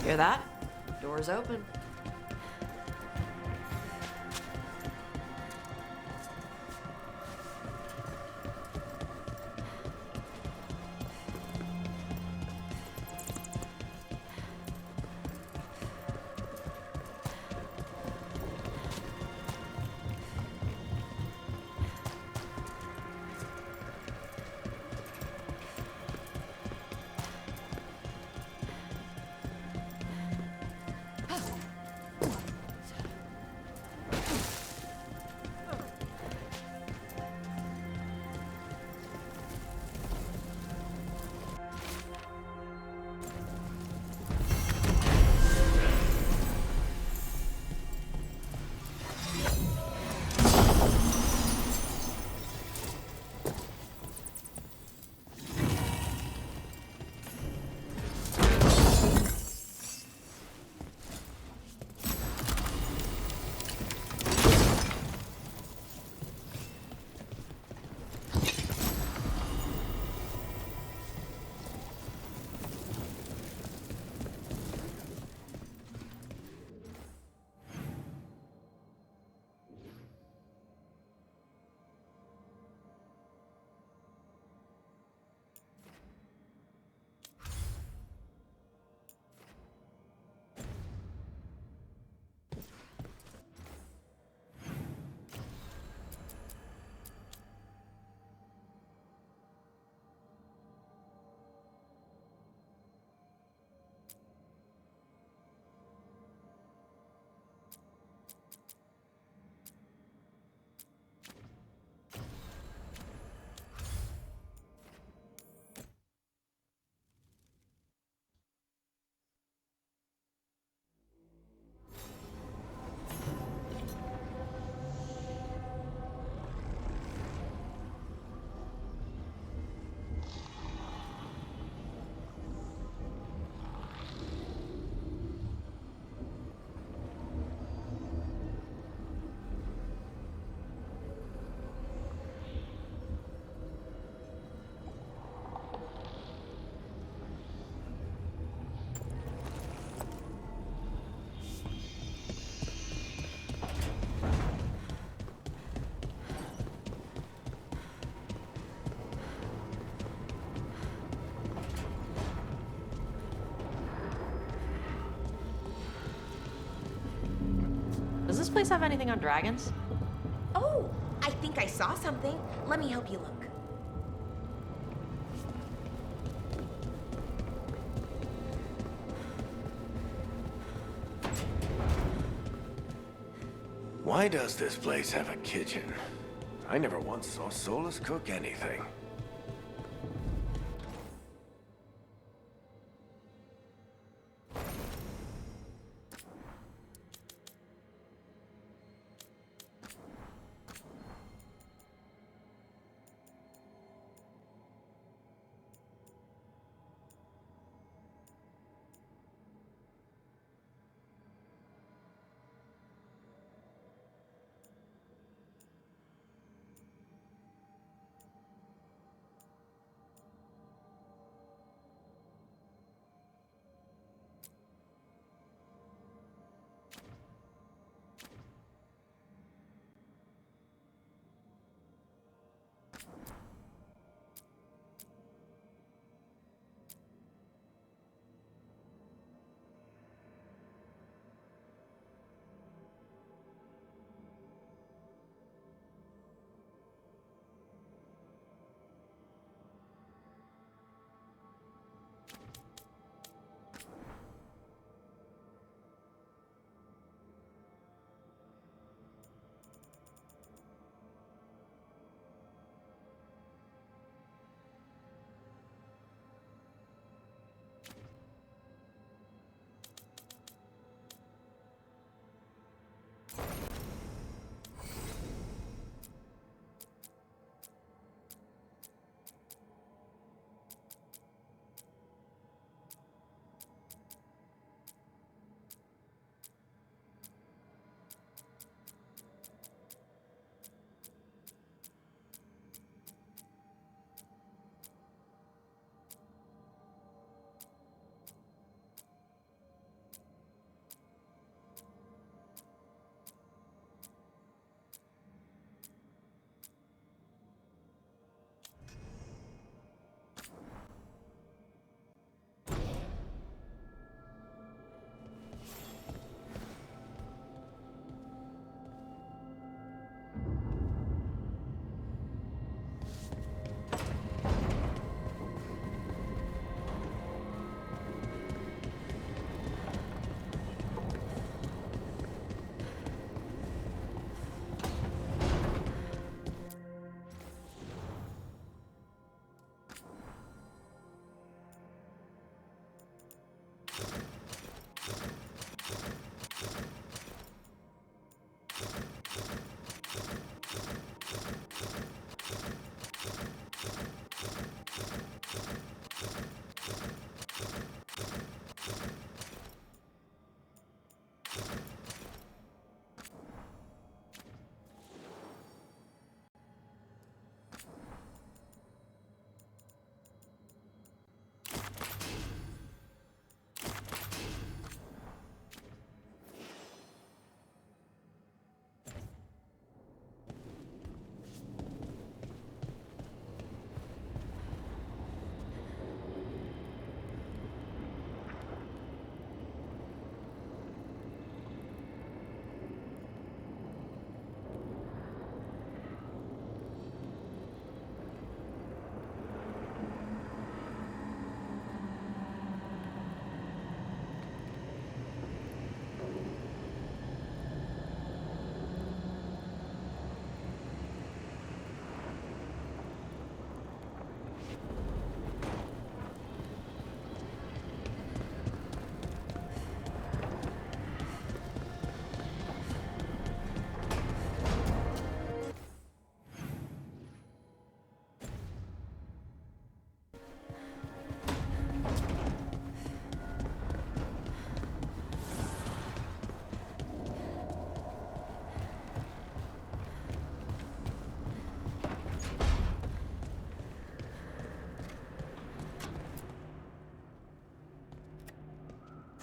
Hear that? Door's open. place have anything on dragons?
Oh, I think I saw something. Let me help you look.
Why does this place have a kitchen? I never once saw Solus cook anything.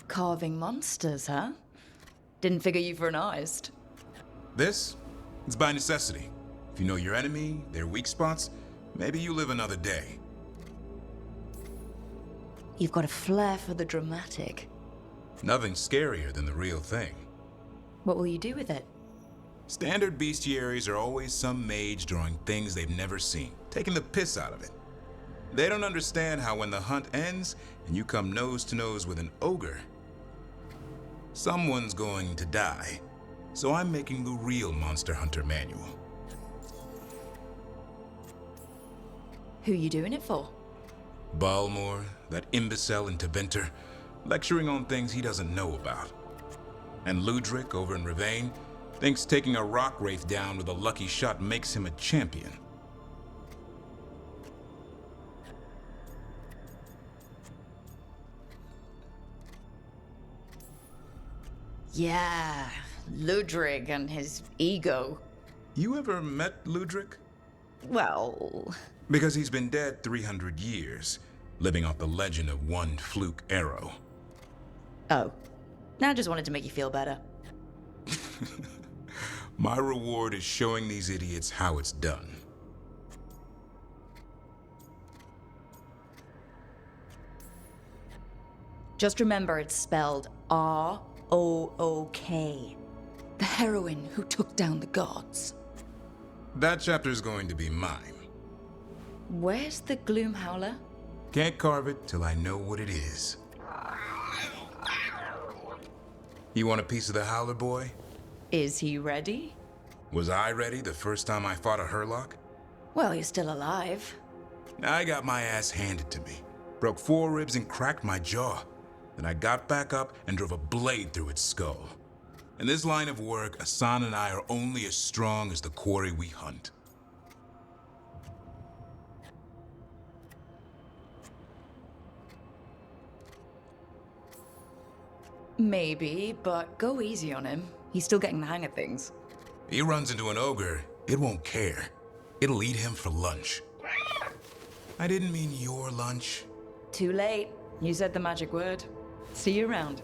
Carving monsters, huh? Didn't figure you for an artist.
This? It's by necessity. If you know your enemy, their weak spots, maybe you live another day.
You've got a flair for the dramatic.
Nothing scarier than the real thing.
What will you do with it?
Standard bestiaries are always some mage drawing things they've never seen, taking the piss out of it. They don't understand how when the hunt ends and you come nose to nose with an ogre, someone's going to die. So I'm making the real Monster Hunter manual.
Who you doing it for?
Balmore, that imbecile in Teventer, lecturing on things he doesn't know about. And Ludric over in Ravane thinks taking a rock wraith down with a lucky shot makes him a champion.
Yeah, Ludrig and his ego.
You ever met Ludric?
Well...
Because he's been dead 300 years, living off the legend of one fluke arrow.
Oh. I just wanted to make you feel better.
My reward is showing these idiots how it's done.
Just remember it's spelled R-O-O-K. The heroine who took down the gods.
That chapter's going to be mine.
Where's the Gloom Howler?
Can't carve it till I know what it is. You want a piece of the Howler, boy?
Is he ready?
Was I ready the first time I fought a Hurlock?
Well, you're still alive.
I got my ass handed to me. Broke 4 ribs and cracked my jaw. Then I got back up and drove a blade through its skull. In this line of work, Asan and I are only as strong as the quarry we hunt.
Maybe, but go easy on him. He's still getting the hang of things.
He runs into an ogre, it won't care. It'll eat him for lunch. I didn't mean your lunch.
Too late. You said the magic word. See you around.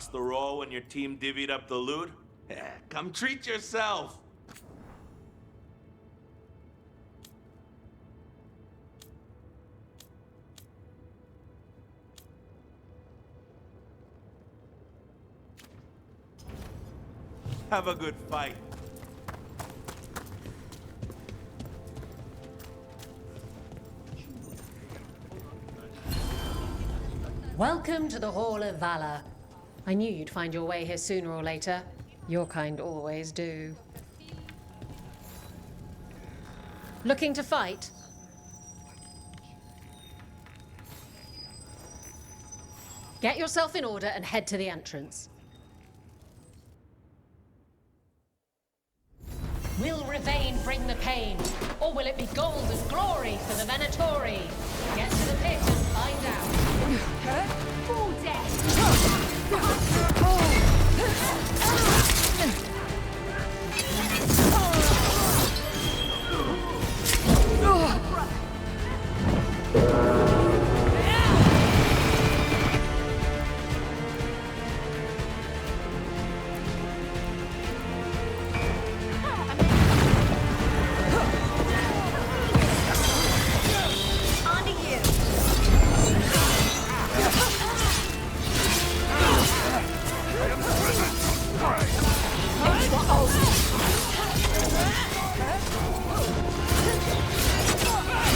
lost the role when your team divvied up the loot? Come treat yourself! Have a good fight.
Welcome to the Hall of Valor. I knew you'd find your way here sooner or later. Your kind always do. Looking to fight? Get yourself in order and head to the entrance. Will Ravain bring the pain? Or will it be gold and glory for the Venatori? Get to the pit and find out.
Full death!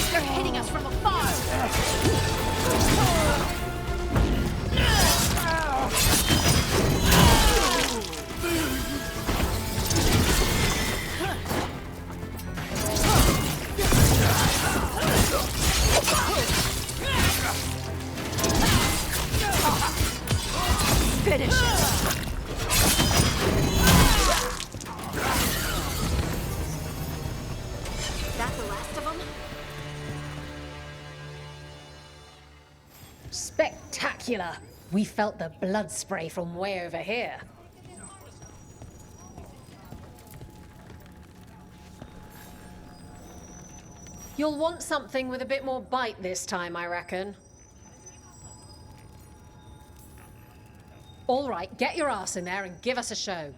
They're hitting us from afar!
Finish it! That the last of them?
Spectacular! We felt the blood spray from way over here. You'll want something with a bit more bite this time, I reckon. All right, get your ass in there and give us a show.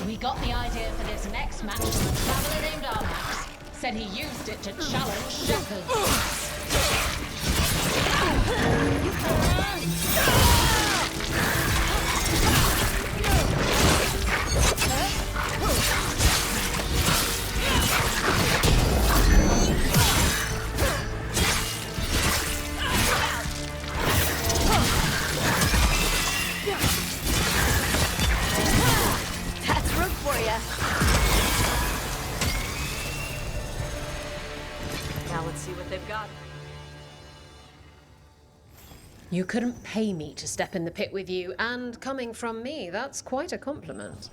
We got the idea for this next match from a traveler named Armax. Said he used it to challenge shepherds.
That's root for you. Now let's see what they've got.
You couldn't pay me to step in the pit with you, and coming from me, that's quite a compliment.